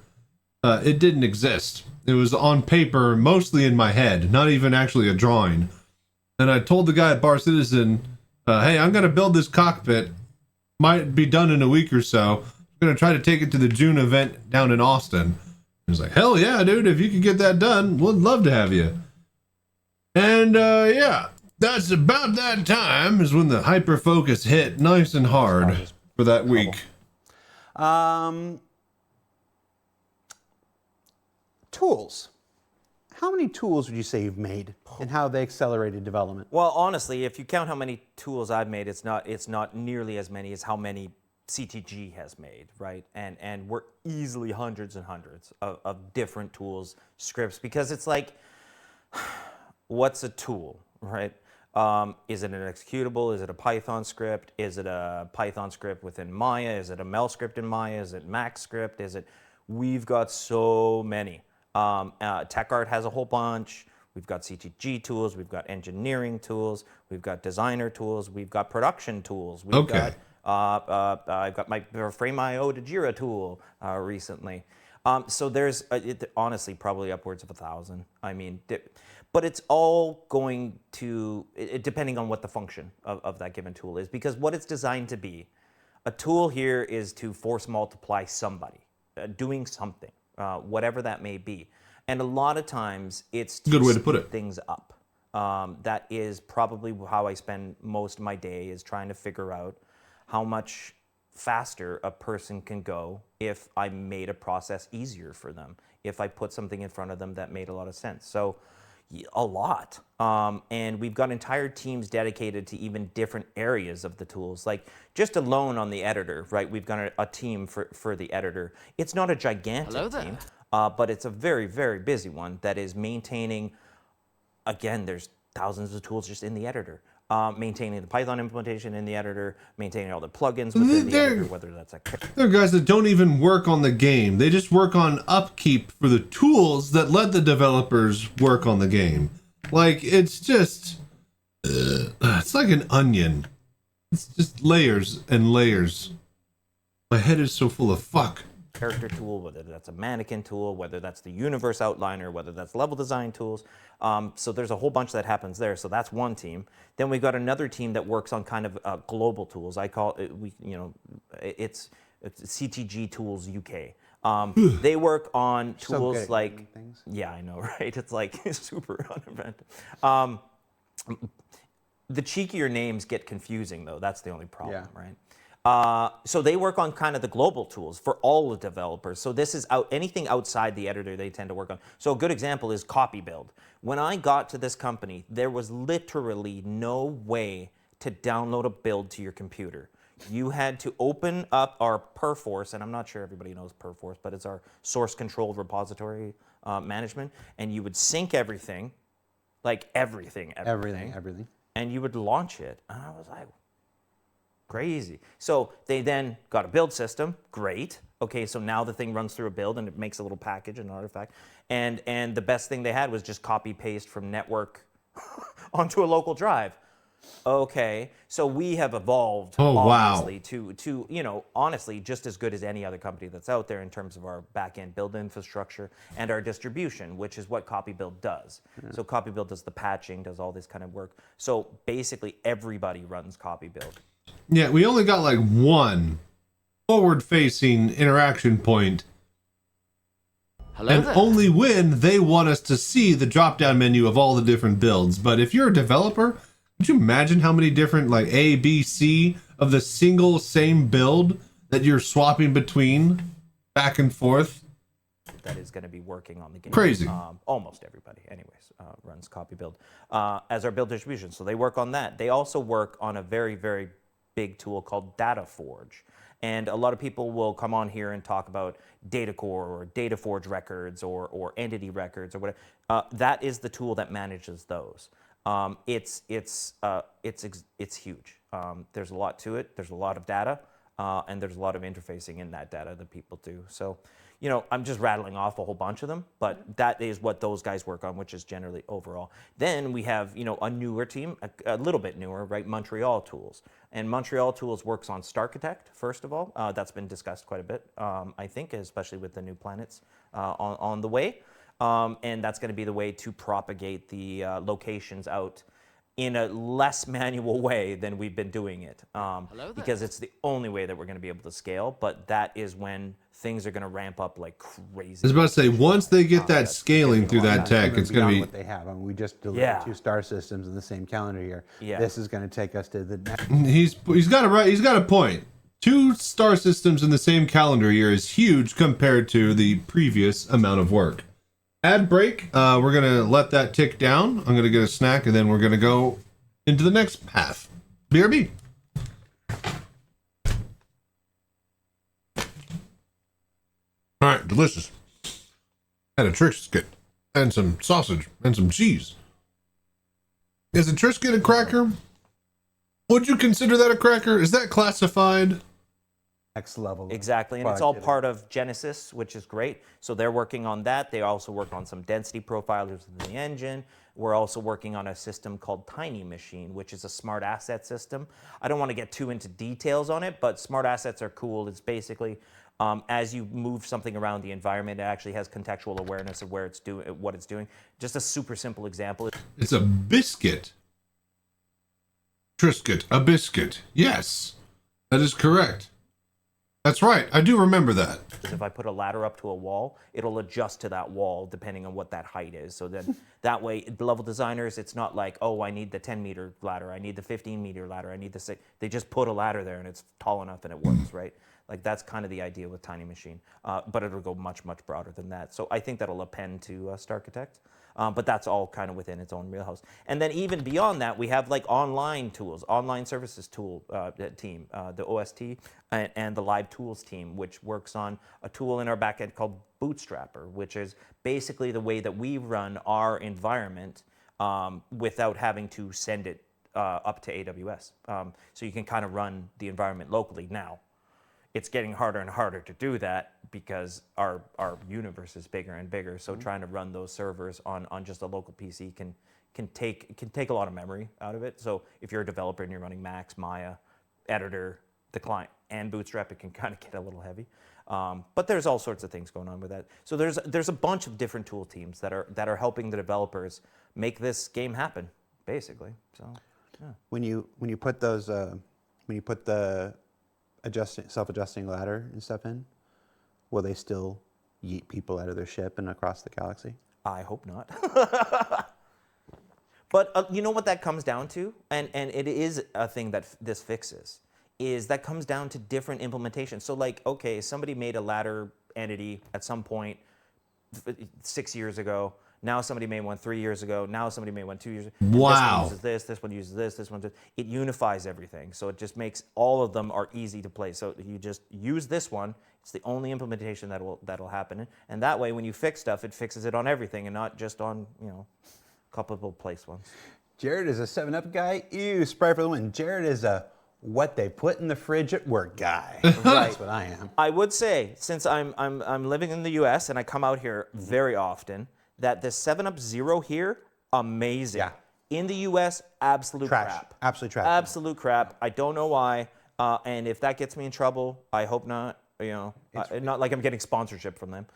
it didn't exist. It was on paper, mostly in my head, not even actually a drawing. And I told the guy at Bar Citizen, hey, I'm going to build this cockpit. Might be done in a week or so. I'm going to try to take it to the June event down in Austin. He was like, hell yeah, dude, if you could get that done, we'd love to have you. And yeah, that's about that time is when the hyper focus hit nice and hard for that week. Tools. How many tools would you say you've made, and how they accelerated development? Well, honestly, if you count how many tools I've made, it's not nearly as many as how many CTG has made, right? And we're easily hundreds and hundreds of different tools, scripts, because it's like, what's a tool, right? Is it an executable? Is it a Python script? Is it a Python script within Maya? Is it a Mel script in Maya? Is it Max script? We've got so many. TechArt has a whole bunch. We've got CTG tools. We've got engineering tools. We've got designer tools. We've got production tools. We've got, I've got my Frame.io to Jira tool recently. So there's honestly probably upwards of 1,000. I mean, but it's all going to, depending on what the function of that given tool is, because what it's designed to be, a tool here is to force multiply somebody, doing something. Whatever that may be. And a lot of times it's to good way to put it. Things up. That is probably how I spend most of my day, is trying to figure out how much faster a person can go if I made a process easier for them, if I put something in front of them that made a lot of sense. So a lot. And we've got entire teams dedicated to even different areas of the tools. Like just alone on the editor, right? We've got a team for the editor. It's not a gigantic team, but it's a very, very busy one that is maintaining, again, there's thousands of tools just in the editor. Maintaining the Python implementation in the editor, maintaining all the plugins within the editor, whether that's there are guys that don't even work on the game. They just work on upkeep for the tools that let the developers work on the game. Like, it's just, it's like an onion. It's just layers and layers. My head is so full of fuck. Character tool, whether that's a mannequin tool, whether that's the universe outliner, whether that's level design tools. So there's a whole bunch that happens there. So that's one team. Then we've got another team that works on kind of global tools. I call it, it's CTG Tools UK. They work on tools like, yeah, I know, right? It's like super uninventive. The cheekier names get confusing though. That's the only problem, right? So they work on kind of the global tools for all the developers. So this is anything outside the editor they tend to work on. So a good example is CopyBuild. When I got to this company, there was literally no way to download a build to your computer. You had to open up our Perforce, and I'm not sure everybody knows Perforce, but it's our source controlled repository management, and you would sync everything, like everything, and you would launch it. And I was like, crazy. So they then got a build system. Great. Okay, so now the thing runs through a build and it makes a little package, an artifact. And the best thing they had was just copy paste from network onto a local drive. Okay, so we have evolved obviously to honestly just as good as any other company that's out there in terms of our back-end build infrastructure and our distribution, which is what CopyBuild does. Yeah. So CopyBuild does the patching, does all this kind of work. So basically everybody runs CopyBuild. Yeah, we only got like one forward-facing interaction point. Hello and there. Only when they want us to see the drop-down menu of all the different builds. But if you're a developer, could you imagine how many different like A, B, C of the single same build that you're swapping between back and forth? That is going to be working on the game. Crazy. Almost everybody, anyways, runs CopyBuild as our build distribution. So they work on that. They also work on a very, very big tool called DataForge. And a lot of people will come on here and talk about DataCore or DataForge records or entity records or whatever. That is the tool that manages those. It's huge. There's a lot to it. There's a lot of data, and there's a lot of interfacing in that data that people do. So, I'm just rattling off a whole bunch of them, but that is what those guys work on, which is generally overall. Then we have, a newer team, a little bit newer, right? Montreal Tools. And Montreal Tools works on Starchitect, first of all. That's been discussed quite a bit, I think, especially with the new planets on the way. And that's going to be the way to propagate the locations out in a less manual way than we've been doing it, because it's the only way that we're going to be able to scale. But that is when things are going to ramp up like crazy. I was about to say, once they get that scaling through that tech, it's going to be. what they have. I mean, we just delivered 2 star systems in the same calendar year. Yeah. This is going to take us to the next. He's got a point. 2 star systems in the same calendar year is huge compared to the previous amount of work. Ad break. We're gonna let that tick down. I'm gonna get a snack, and then we're gonna go into the next path. BRB. All right, delicious. And a Triscuit, and some sausage, and some cheese. Is a Triscuit a cracker? Would you consider that a cracker? Is that classified? Next level. Exactly, and it's all part of Genesis, which is great. So they're working on that. They also work on some density profilers in the engine. We're also working on a system called Tiny Machine, which is a smart asset system. I don't want to get too into details on it, but smart assets are cool. It's basically as you move something around the environment, it actually has contextual awareness of where it's doing, what it's doing. Just a super simple example. It's a biscuit. Triscuit, a biscuit. Yes, that is correct. That's right. I do remember that. If I put a ladder up to a wall, it'll adjust to that wall depending on what that height is. So then that way, level designers, it's not like, oh, I need the 10-meter ladder, I need the 15-meter ladder, I need the 6. They just put a ladder there and it's tall enough and it works, right? Like that's kind of the idea with Tiny Machine. But it'll go much, much broader than that. So I think that'll append to Starchitect. But that's all kind of within its own wheelhouse. And then even beyond that, we have like online tools, online services tool team, the OST and the live tools team, which works on a tool in our backend called Bootstrapper, which is basically the way that we run our environment without having to send it up to AWS. So you can kind of run the environment locally now. It's getting harder and harder to do that because our universe is bigger and bigger. So trying to run those servers on just a local PC can take a lot of memory out of it. So if you're a developer and you're running Max, Maya, Editor, the client, and Bootstrap, it can kind of get a little heavy. But there's all sorts of things going on with that. So there's a bunch of different tool teams that are helping the developers make this game happen, basically. So yeah. When you put those when you put the self-adjusting ladder and stuff in, will they still yeet people out of their ship and across the galaxy? I hope not. But you know what that comes down to? And it is a thing that this fixes, is that comes down to different implementations. So like, okay, somebody made a ladder entity at some point 6 years ago. Now somebody made one 3 years ago. Now somebody made one 2 years ago. Wow. This one uses this one does. It unifies everything. So it just makes all of them are easy to play. So you just use this one. It's the only implementation that'll happen. And that way, when you fix stuff, it fixes it on everything and not just on, a couple of place ones. Jared is a 7-Up guy. Ew, Sprite for the win. Jared is a what they put in the fridge at work guy. That's what I am. I would say, since I'm living in the U.S. and I come out here very often, that the 7-Up Zero here, amazing. Yeah. In the U.S., absolute Trash. crap. Absolute trash. Absolute crap. I don't know why. And if that gets me in trouble, I hope not. Not like I'm getting sponsorship from them.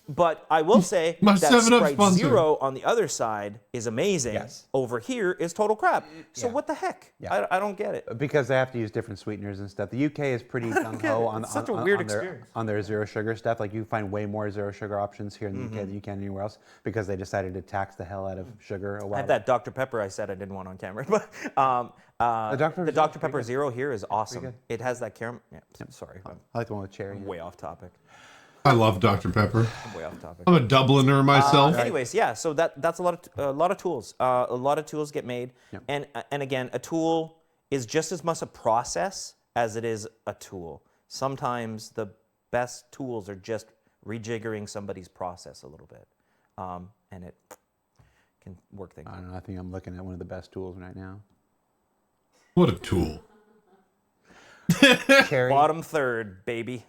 But I will say My that 7-Up Sprite sponsor. Zero on the other side is amazing. Yes. Over here is total crap. So Yeah. what the heck? Yeah. I don't get it. Because they have to use different sweeteners and stuff. The UK is pretty gung ho on, It's such a on- weird on their, experience. on their zero sugar stuff. Like you find way more zero sugar options here in the UK than you can anywhere else because they decided to tax the hell out of sugar a while I have that Dr. Pepper I said I didn't want on camera, but the Dr. Pepper Zero here is awesome. It has that caramel. Yeah, sorry, I'm I like the one with cherry. way off topic. I love Dr. Pepper. I'm way off topic. I'm a Dubliner myself. Anyways, yeah. So that's a lot of tools. A lot of tools get made, and again, a tool is just as much a process as it is a tool. Sometimes the best tools are just rejiggering somebody's process a little bit, and it can work things. I don't know. I think I'm looking at one of the best tools right now. What a tool. Cherry, Bottom third, baby.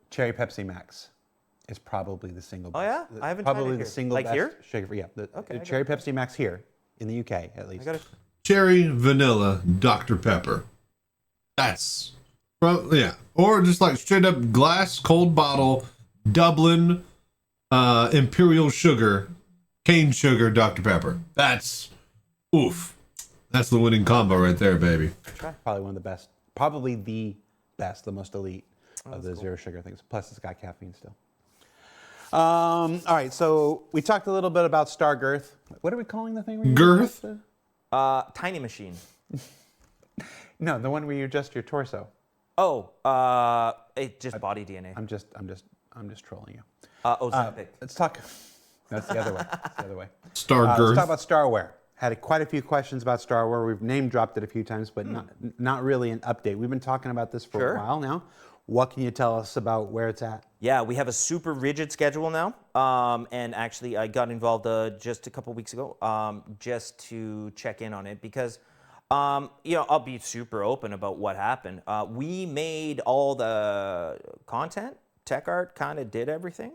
Cherry Pepsi Max is probably the single Oh, best. yeah? I haven't tried probably it the here. single Like best here? sugar. Yeah, the Okay, I Cherry Pepsi Max here in the UK at least. I got it. Cherry, vanilla, Dr. Pepper. That's, or just like straight up glass, cold bottle, Dublin, Imperial sugar, cane sugar Dr. Pepper. That's oof. That's the winning combo right there, baby. Probably one of the best, probably the best, the most elite of the zero sugar things. Plus, it's got caffeine still. All right, so we talked a little bit about Star Girth. What are we calling the thing? Girth? Tiny machine. No, the one where you adjust your torso. Oh, it just body DNA. I'm just trolling you. Ozempic. Let's talk. That's the other way. That's the other way. Star Let's Girth. talk about Starware. Had quite a few questions about Starware. We've name dropped it a few times, but not really an update. We've been talking about this for a while now. What can you tell us about where it's at? Yeah, we have a super rigid schedule now. And actually, I got involved just a couple weeks ago just to check in on it because, I'll be super open about what happened. We made all the content. Tech Art kind of did everything,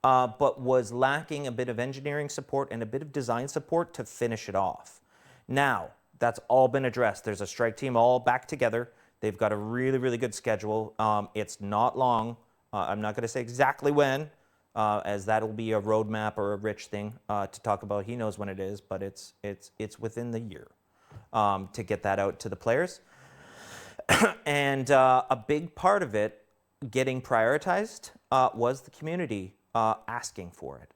but was lacking a bit of engineering support and a bit of design support to finish it off. Now, that's all been addressed. There's a strike team all back together. They've got a really, really good schedule. It's not long. I'm not going to say exactly when, as that'll be a roadmap or a Rich thing to talk about. He knows when it is, but it's within the year to get that out to the players. And a big part of it getting prioritized was the community asking for it.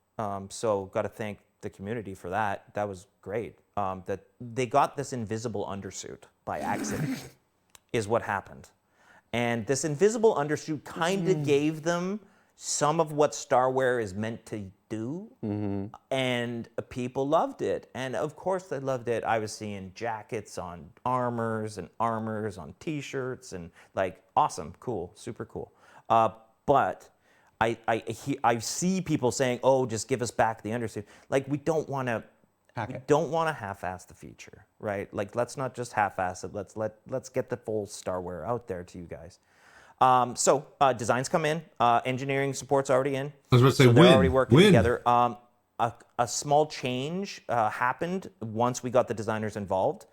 So got to thank the community for that. That was great. That they got this invisible undersuit by accident. Is what happened. And this invisible undersuit kind of gave them some of what Starware is meant to do. And people loved it. And of course they loved it. I was seeing jackets on armors on t-shirts and like awesome, cool, super cool. But I see people saying, oh, just give us back the undersuit. Like we don't want to half-ass the feature, right? Like let's not just half-ass it. Let's get the full Starware out there to you guys. So designs come in, engineering support's already in. I was about to say, so they're when? already working When? together. A small change happened once we got the designers involved.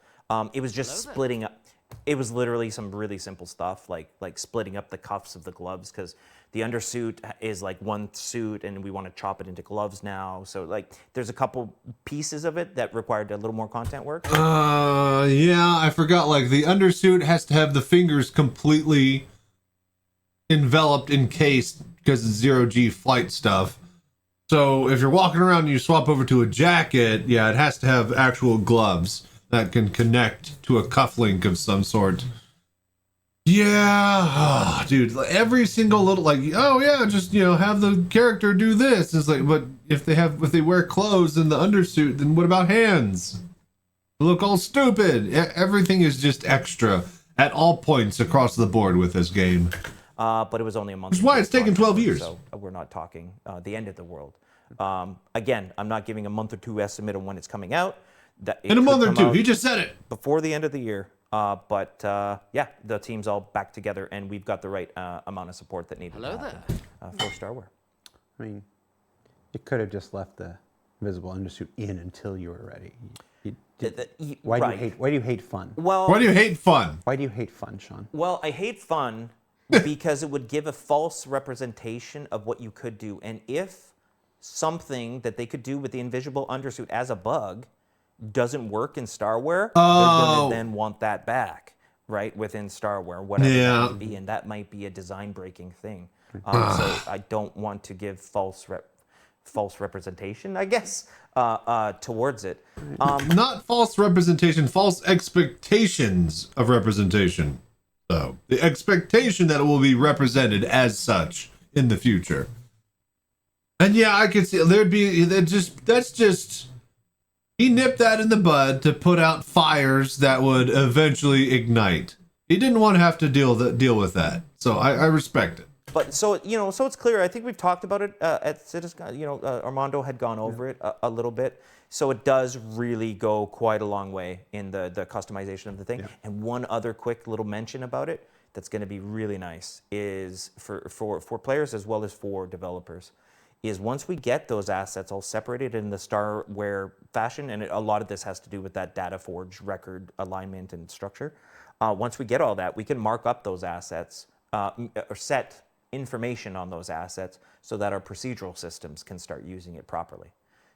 It was just splitting up. It was literally some really simple stuff, like splitting up the cuffs of the gloves, because the undersuit is like one suit, and we want to chop it into gloves now. So like, there's a couple pieces of it that required a little more content work. Yeah, I forgot. Like the undersuit has to have the fingers completely enveloped, encased, because it's zero-G flight stuff. So if you're walking around and you swap over to a jacket, yeah, it has to have actual gloves that can connect to a cufflink of some sort. Yeah, dude, every single little, like, oh yeah, just, have the character do this. It's like, but if they wear clothes in the undersuit, then what about hands? They look all stupid. Everything is just extra at all points across the board with this game. But it was only a month. That's why it's taken 12 years. So we're not talking the end of the world. Again, I'm not giving a month or two estimate on when it's coming out. In a month or two, he just said it. Before the end of the year. But yeah, the team's all back together, and we've got the right amount of support that needed to happen for Starware. I mean, you could have just left the invisible undersuit in until you were ready. Why do you hate fun? Well, why do you hate fun? Why do you hate fun, Sean? Well, I hate fun because it would give a false representation of what you could do. And if something that they could do with the invisible undersuit as a bug doesn't work in Starware, they're going to then want that back, right, within Starware, whatever that may be. And that might be a design-breaking thing. So I don't want to give false representation, I guess, towards it. Not false representation, false expectations of representation. So the expectation that it will be represented as such in the future. And yeah, I could see that's just he nipped that in the bud to put out fires that would eventually ignite. He didn't want to have to deal with that. So I respect it. But so it's clear. I think we've talked about it at Citizen. Armando had gone over it a little bit. So it does really go quite a long way in the customization of the thing. Yeah. And one other quick little mention about it that's going to be really nice is for players as well as for developers, is once we get those assets all separated in the Starware fashion, and a lot of this has to do with that DataForge record alignment and structure. Once we get all that, we can mark up those assets or set information on those assets so that our procedural systems can start using it properly.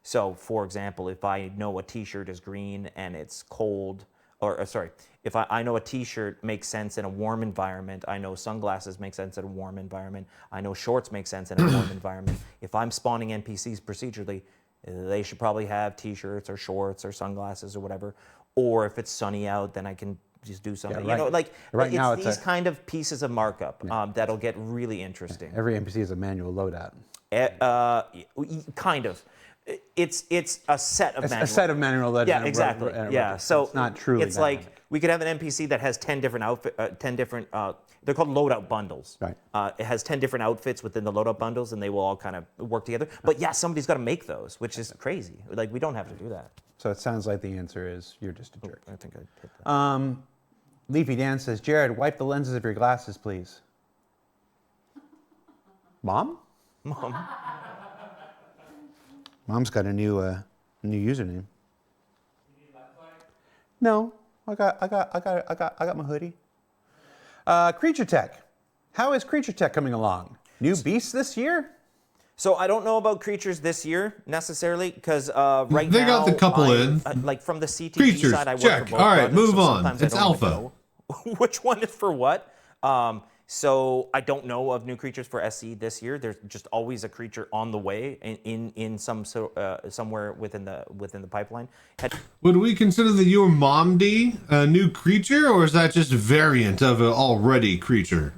So, for example, if I know a T-shirt is green and it's cold, or sorry, if I know a T-shirt makes sense in a warm environment, I know sunglasses make sense in a warm environment, I know shorts make sense in a warm environment. If I'm spawning NPCs procedurally, they should probably have T-shirts or shorts or sunglasses or whatever. Or if it's sunny out, then I can just do something. right. You know, like Right it's now it's these kind of pieces of markup that'll get really interesting. Every NPC is a manual loadout. Kind of. It's a set of manual. A set of manual loadouts. Yeah, exactly. Yeah, so it's not truly. It's like we could have an NPC that has 10 different they're called loadout bundles. Right. It has 10 different outfits within the loadout bundles, and they will all kind of work together. But yeah, somebody's got to make those, which is crazy. Like, we don't have to do that. So it sounds like the answer is you're just a jerk. I think I hit that. Leafy Dan says, Jared, wipe the lenses of your glasses, please. Mom? Mom's got a new username. No, I got my hoodie. Creature Tech. How is Creature Tech coming along? New beasts this year? So I don't know about creatures this year necessarily, because right They now got the couple in. Like from the CTG Creatures, side, I work check. for both All right, projects, move so on. sometimes I It's don't even alpha. know which one is for what? So I don't know of new creatures for SC this year. There's just always a creature on the way in somewhere within the pipeline. Would we consider the Your Mom D a new creature, or is that just a variant of an already creature?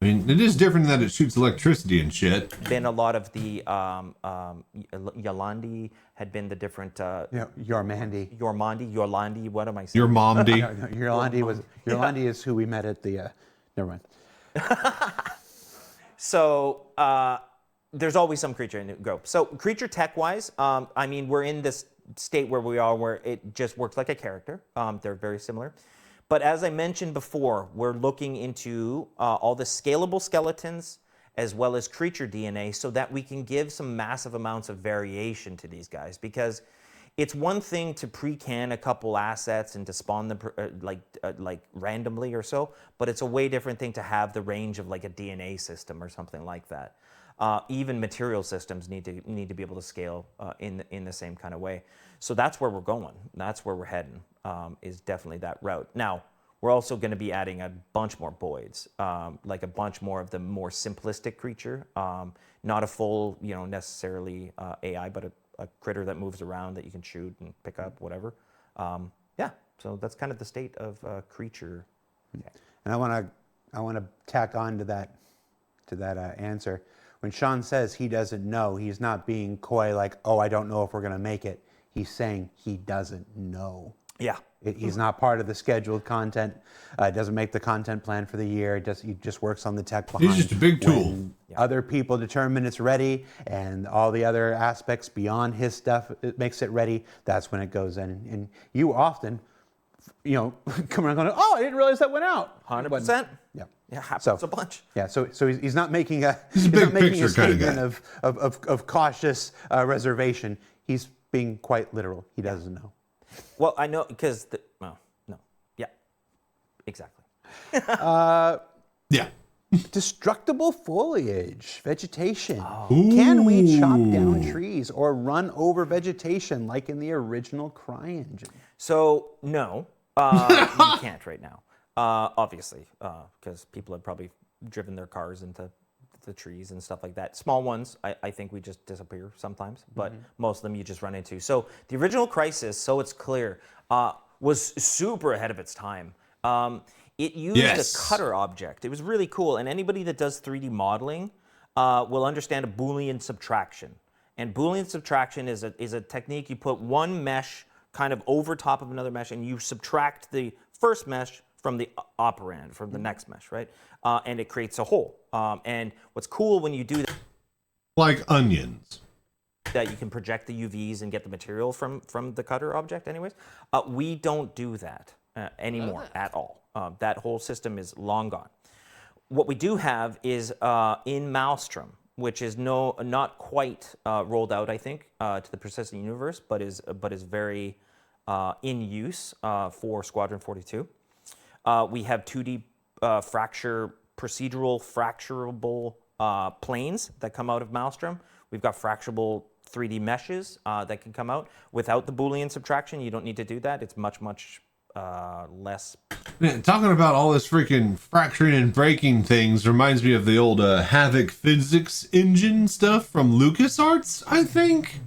I mean, it is different in that it shoots electricity and shit. Been a lot of the Yolandi had been the different Yormandi. Yorlandi. What am I saying? Your Mom D. Yorlandi is who we met at the. Never mind. So there's always some creature in the group. So creature tech-wise, I mean, we're in this state where we are, where it just works like a character. They're very similar. But as I mentioned before, we're looking into all the scalable skeletons as well as creature DNA so that we can give some massive amounts of variation to these guys. Because it's one thing to pre-can a couple assets and to spawn them like randomly or so, but it's a way different thing to have the range of like a DNA system or something like that. Even material systems need to be able to scale in the same kind of way. So that's where we're going. That's where we're heading. Is definitely that route. Now we're also going to be adding a bunch more Boids, like a bunch more of the more simplistic creature, not a full, necessarily AI, but a critter that moves around that you can shoot and pick up, whatever. Yeah, so that's kind of the state of creature. Okay. And I want to tack on to that answer. When Sean says he doesn't know, he's not being coy like, oh, I don't know if we're going to make it. He's saying he doesn't know. Yeah. He's not part of the scheduled content. Doesn't make the content plan for the year. He just works on the tech behind. He's just a big tool. When other people determine it's ready, and all the other aspects beyond his stuff, it makes it ready. That's when it goes in. And you often, come around going, oh, I didn't realize that went out. 100%. Yeah. Yeah, happens a bunch. Yeah, so he's not making a big picture kind of statement of cautious reservation. He's being quite literal. He doesn't know. Well, I know because no, yeah, exactly. Yeah. Destructible foliage, vegetation. Ooh. Can we chop down trees or run over vegetation like in the original CryEngine? So no, you can't right now. Obviously, because people have probably driven their cars into the trees and stuff like that. Small ones, I think we just disappear sometimes, but most of them you just run into. So the original Crysis, so it's clear, was super ahead of its time. It used a cutter object. It was really cool, and anybody that does 3D modeling will understand a Boolean subtraction. And Boolean subtraction is a technique. You put one mesh kind of over top of another mesh, and you subtract the first mesh from the operand, from the next mesh, right? And it creates a hole. And what's cool when you do that, Like onions. that you can project the UVs and get the material from the cutter object anyways. We don't do that anymore at all. That whole system is long gone. What we do have is in Maelstrom, which is not quite rolled out, I think, to the persistent universe, but is very in use for Squadron 42. We have 2D procedural fracturable planes that come out of Maelstrom. We've got fracturable 3D meshes that can come out without the Boolean subtraction. You don't need to do that. It's much less. Man, talking about all this freaking fracturing and breaking things reminds me of the old Havoc physics engine stuff from LucasArts, I think.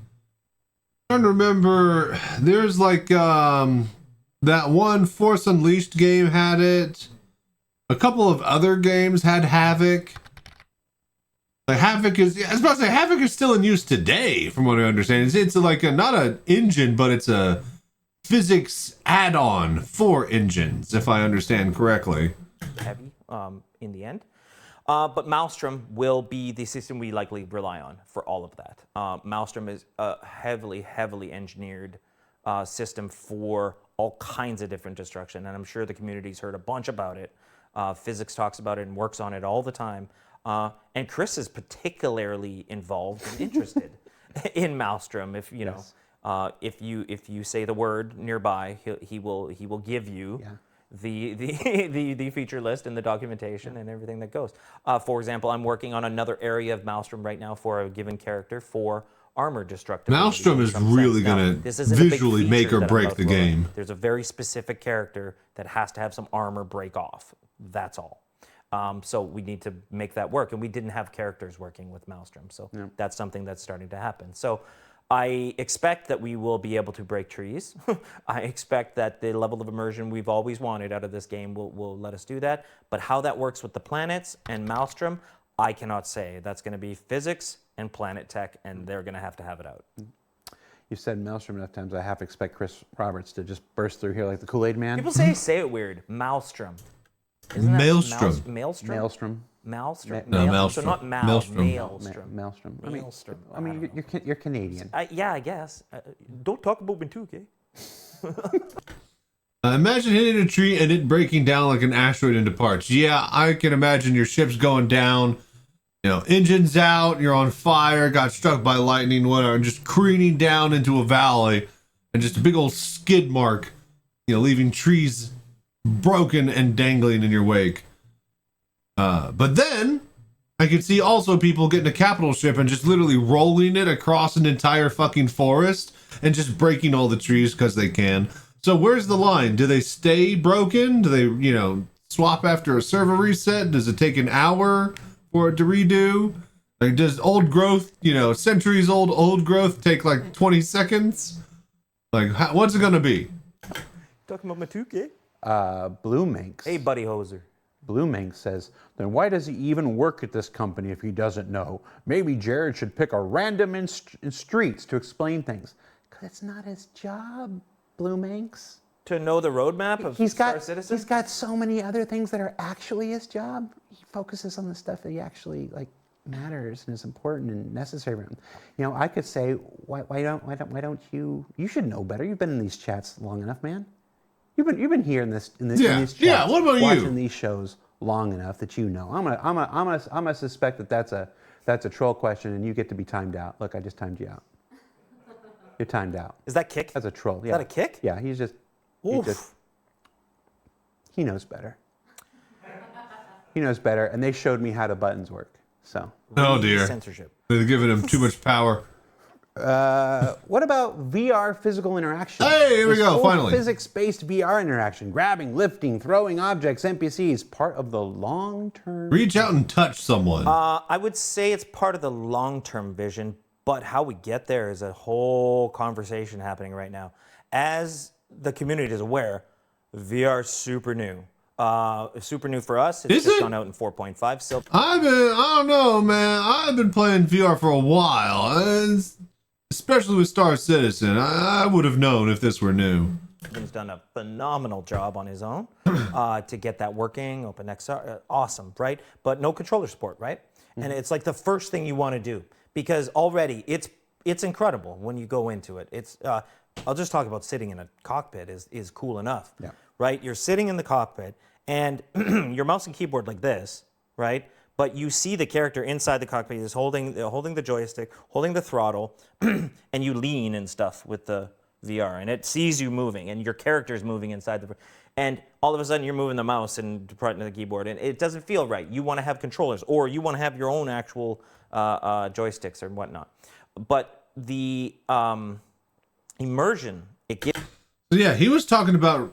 I'm trying to remember. There's like that one Force Unleashed game had it. A couple of other games had Havoc. Like Havoc is, I was about to say, Havoc is still in use today, from what I understand. It's like not an engine, but it's a physics add-on for engines, if I understand correctly. Heavy in the end. But Maelstrom will be the system we likely rely on for all of that. Maelstrom is a heavily engineered system for all kinds of different destruction, and I'm sure the community's heard a bunch about it. Physics talks about it and works on it all the time. And Chris is particularly involved and interested in Maelstrom. If you know, if you say the word nearby, he will give you the feature list and the documentation and everything that goes. For example, I'm working on another area of Maelstrom right now for a given character for armor destructibility. Maelstrom is really going to visually make or break the game. There's a very specific character that has to have some armor break off. That's all. So we need to make that work, and we didn't have characters working with Maelstrom, so that's something that's starting to happen. So I expect that we will be able to break trees. I expect that the level of immersion we've always wanted out of this game will let us do that. But how that works with the planets and Maelstrom, I cannot say. That's going to be physics and planet tech, and they're going to have it out. You said Maelstrom enough times, I have to expect Chris Roberts to just burst through here like the Kool-Aid Man. People say it weird. Maelstrom. Isn't that Maelstrom. Maelstrom? Maelstrom. Maelstrom. No, Maelstrom. Maelstrom. Not Mal. Maelstrom. Maelstrom. Maelstrom. Maelstrom. I mean, you're Canadian. Yeah, I guess. Don't talk about me too, okay? Imagine hitting a tree and it breaking down like an asteroid into parts. Yeah, I can imagine your ship's going down, you know, engines out, you're on fire, got struck by lightning, whatever, and just careening down into a valley, and just a big old skid mark, you know, leaving trees broken and dangling in your wake. But then I could see also people getting a capital ship and just literally rolling it across an entire fucking forest and just breaking all the trees because they can. So where's the line? Do they stay broken? Do they, you know, swap after a server reset? Does it take an hour for it to redo? Like, does old growth, you know, centuries old growth take like 20 seconds? Like, what's it gonna be? Talking about my 2K? Blue Minx. Hey, Buddy Hoser. Blue Minx says, then why does he even work at this company if he doesn't know? Maybe Jared should pick a random in streets to explain things. Because it's not his job, Blue Minx. To know the roadmap of Star Citizen? He's got so many other things that are actually his job. He focuses on the stuff that he actually matters and is important and necessary for him. You know, I could say, why don't you should know better. You've been in these chats long enough, man. You've been here in these chats. Yeah. What about watching you? these shows long enough that you know. I'm gonna suspect that that's a troll question, and you get to be timed out. Look, I just timed you out. You're timed out. Is that kick? That's a troll. Yeah. Is that a kick? Yeah. He knows better. He knows better, and they showed me how the buttons work. So. Oh dear. Censorship. They're giving him too much power. What about VR physical interaction? Hey, here we go, finally. Physics-based VR interaction, grabbing, lifting, throwing objects, NPCs, part of the long-term... Reach out and touch someone. I would say it's part of the long-term vision, but how we get there is a whole conversation happening right now. As the community is aware, VR is super new. Super new for us. It's just gone out in 4.5. So I don't know, man. I've been playing VR for a while. Especially with Star Citizen, I would have known if this were new. He's done a phenomenal job on his own to get that working. OpenXR, awesome, right? But no controller support, right? Mm-hmm. And it's like the first thing you want to do because already it's incredible when you go into it. It's I'll just talk about sitting in a cockpit is cool enough, right? You're sitting in the cockpit and your mouse and keyboard like this, right? But you see the character inside the cockpit is holding the joystick, holding the throttle, and you lean and stuff with the VR, and it sees you moving, and your character is moving inside and all of a sudden you're moving the mouse and departing the keyboard, and it doesn't feel right. You want to have controllers, or you want to have your own actual joysticks or whatnot. But the immersion it gives. So yeah, he was talking about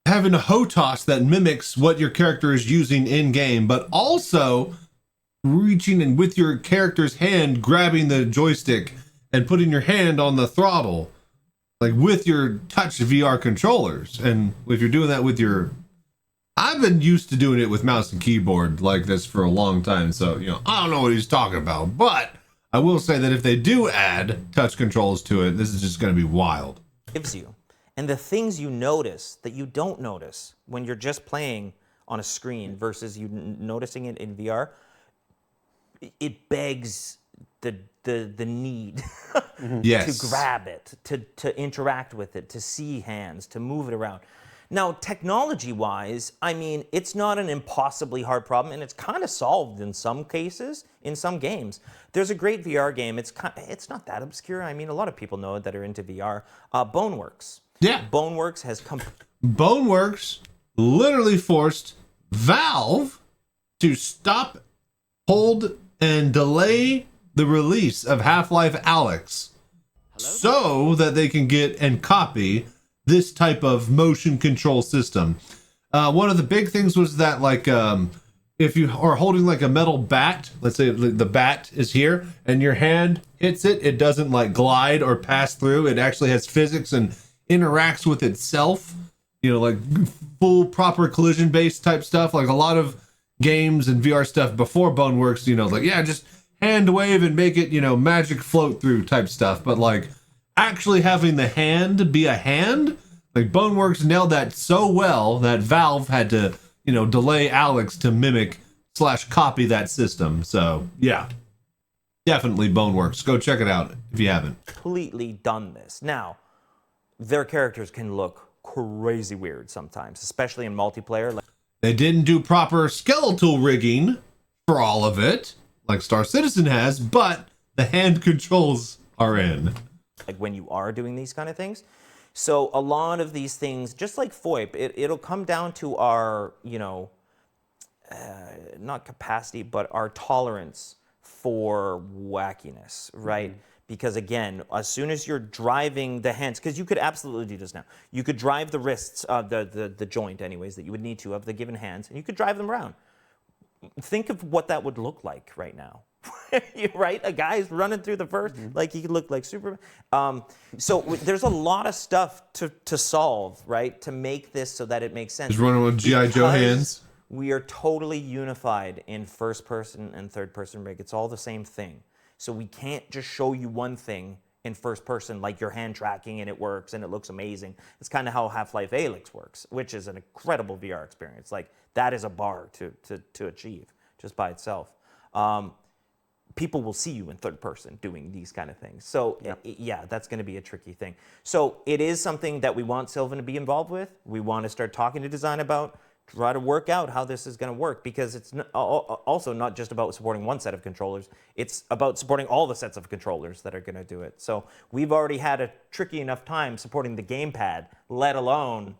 having a HOTAS that mimics what your character is using in game, but also reaching and with your character's hand grabbing the joystick and putting your hand on the throttle, like with your touch VR controllers. And if you're doing that with your, I've been used to doing it with mouse and keyboard like this for a long time, so I don't know what he's talking about, but I will say that if they do add touch controls to it, this is just going to be wild. Gives you, and the things you notice that you don't notice when you're just playing on a screen versus you noticing it in VR, it begs the need Yes. to grab it, to interact with it, to see hands, to move it around. Now, technology-wise, I mean, it's not an impossibly hard problem, and it's kind of solved in some cases, in some games. There's a great VR game. It's not that obscure. I mean, a lot of people know it that are into VR. Boneworks. Yeah. Boneworks has come. Boneworks literally forced Valve to stop, hold, and delay the release of Half-Life Alyx so that they can get and copy this type of motion control system. One of the big things was that, like, if you are holding like a metal bat, let's say the bat is here and your hand hits it, it doesn't like glide or pass through. It actually has physics and interacts with itself, like full proper collision based type stuff. Like a lot of games and VR stuff before Boneworks, like, yeah, just hand wave and make it, magic float through type stuff. But like actually having the hand be a hand, like Boneworks nailed that so well that Valve had to, delay Alyx to mimic / copy that system. So yeah, definitely Boneworks. Go check it out if you haven't. Completely done this. Now, their characters can look crazy weird sometimes, especially in multiplayer. They didn't do proper skeletal rigging for all of it, like Star Citizen has, but the hand controls are in. Like when you are doing these kind of things. So a lot of these things, just like FOIP, it'll come down to our, not capacity, but our tolerance for wackiness, right? Because again, as soon as you're driving the hands, because you could absolutely do this now. You could drive the wrists, the joint anyways, that you would need to of the given hands, and you could drive them around. Think of what that would look like right now. Right? A guy's running through the first, like he could look like Superman. So there's a lot of stuff to solve, right? To make this so that it makes sense. Just running with G.I. Joe hands. We are totally unified in first person and third person rig. It's all the same thing. So we can't just show you one thing in first person, like your hand tracking and it works and it looks amazing. It's kind of how Half-Life Alyx works, which is an incredible VR experience. Like that is a bar to achieve just by itself. People will see you in third person doing these kind of things. So yeah, that's going to be a tricky thing. So it is something that we want Sylvan to be involved with. We want to start talking to design about, try to work out how this is going to work, because it's also not just about supporting one set of controllers. It's about supporting all the sets of controllers that are going to do it. So we've already had a tricky enough time supporting the gamepad, let alone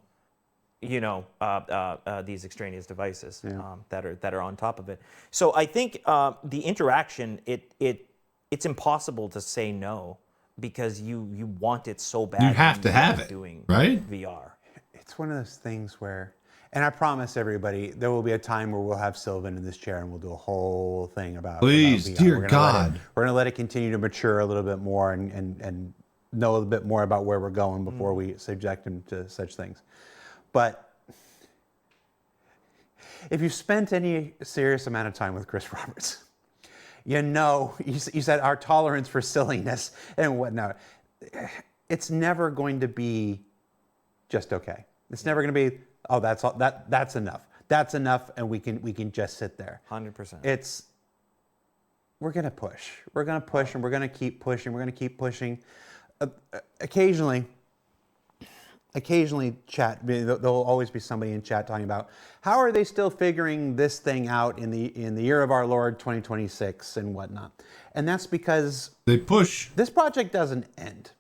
these extraneous devices that are on top of it. So I think the interaction, it's impossible to say no, because you want it so bad. You have to have it, doing right? VR. It's one of those things where, and I promise everybody, there will be a time where we'll have Sylvan in this chair and we'll do a whole thing about. Please, VR. dear God. We're gonna let it continue to mature a little bit more and know a little bit more about where we're going before we subject him to such things. But if you've spent any serious amount of time with Chris Roberts, you said our tolerance for silliness and whatnot. It's never going to be just okay. It's never going to be, oh, that's all, that's enough. That's enough, and we can just sit there. 100%. We're going to push. We're going to push, and we're going to keep pushing. We're going to keep pushing. Occasionally, chat, there'll always be somebody in chat talking about how are they still figuring this thing out in the year of our Lord 2026 and whatnot. And that's because they push. This project doesn't end.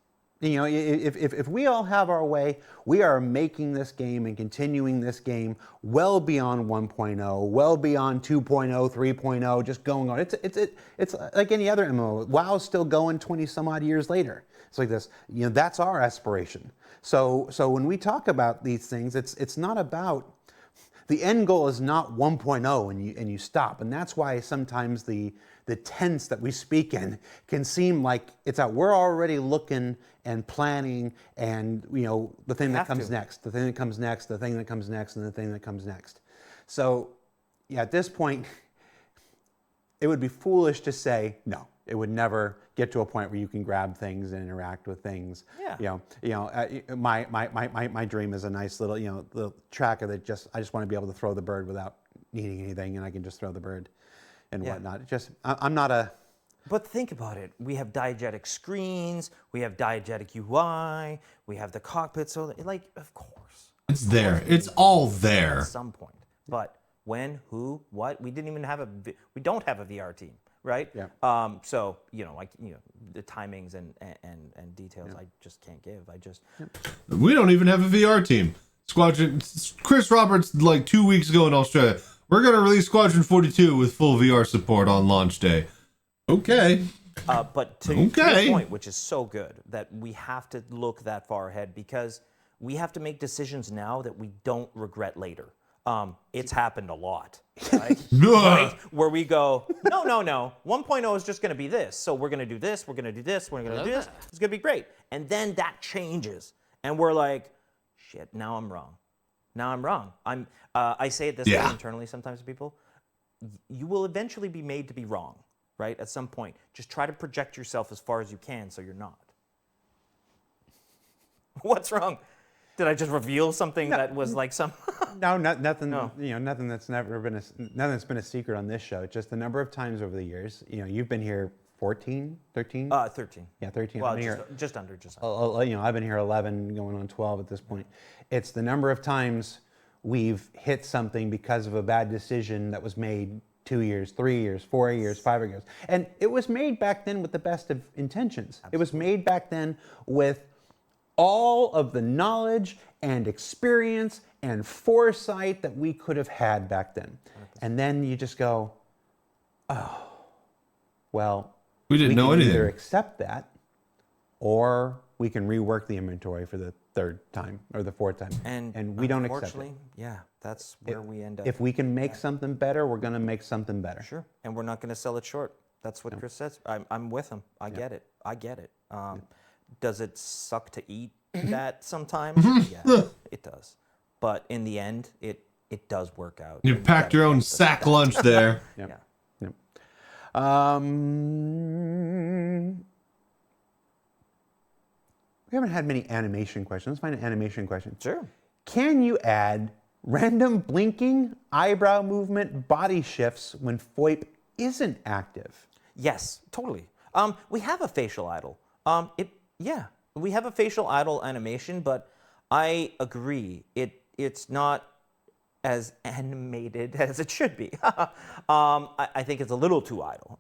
You know, if we all have our way, we are making this game and continuing this game well beyond 1.0, well beyond 2.0, 3.0, just going on. It's like any other MMO. WoW's still going 20 some odd years later. It's like this. You know, that's our aspiration. So when we talk about these things, it's not about, the end goal is not 1.0 and you stop. And that's why sometimes the tense that we speak in can seem like it's out. We're already looking and planning, and you know, the thing that comes next, the thing that comes next, the thing that comes next, and the thing that comes next. So yeah, at this point, it would be foolish to say no. It would never get to a point where you can grab things and interact with things. Yeah. My dream is a nice little, the tracker that I just want to be able to throw the bird without needing anything, and I can just throw the bird and whatnot. I'm not a. But think about it. We have diegetic screens. We have diegetic UI. We have the cockpit. So, like, of course. It's there. It's all there. At some point. But when, who, what? We didn't even have we don't have a VR team, right? Yeah. So, the timings and details I just can't give. We don't even have a VR team. Squadron. Chris Roberts, like 2 weeks ago in Australia, we're going to release Squadron 42 with full VR support on launch day. Okay. But to your point, which is so good, that we have to look that far ahead because we have to make decisions now that we don't regret later. It's happened a lot, right? Right? Where we go, no. 1.0 is just going to be this. So we're going to do this. We're going to do this. We're going to do this. It's going to be great. And then that changes. And we're like, shit, now I'm wrong. I say it this way internally sometimes to people. You will eventually be made to be wrong, right? At some point. Just try to project yourself as far as you can so you're not. What's wrong? Did I just reveal something that was like some... nothing. No. Nothing that's nothing that's been a secret on this show. It's just the number of times over the years. You've been here 14, 13? 13. Yeah, 13. Well, I've been here, just under. I've been here 11, going on 12 at this point. It's the number of times we've hit something because of a bad decision that was made 2 years, 3 years, 4 years, 5 years. And it was made back then with the best of intentions. Absolutely. It was made back then with all of the knowledge and experience and foresight that we could have had back then. 100%. And then you just go, oh, well, we didn't know anything. Either accept that or we can rework the inventory for the third time or the fourth time. And we don't accept it. Yeah, that's where we end up. If we can make something better, we're going to make something better. Sure. And we're not going to sell it short. That's what Chris says. I'm with him. I get it. Does it suck to eat that sometimes? Yeah, it does. But in the end, it does work out. You packed your own sack lunch there. Yeah. We haven't had many animation questions. Let's find an animation question. Sure. Can you add random blinking, eyebrow movement, body shifts when FOIP isn't active? Yes, totally. We have a facial idle. We have a facial idle animation, but I agree. It's not as animated as it should be. I think it's a little too idle.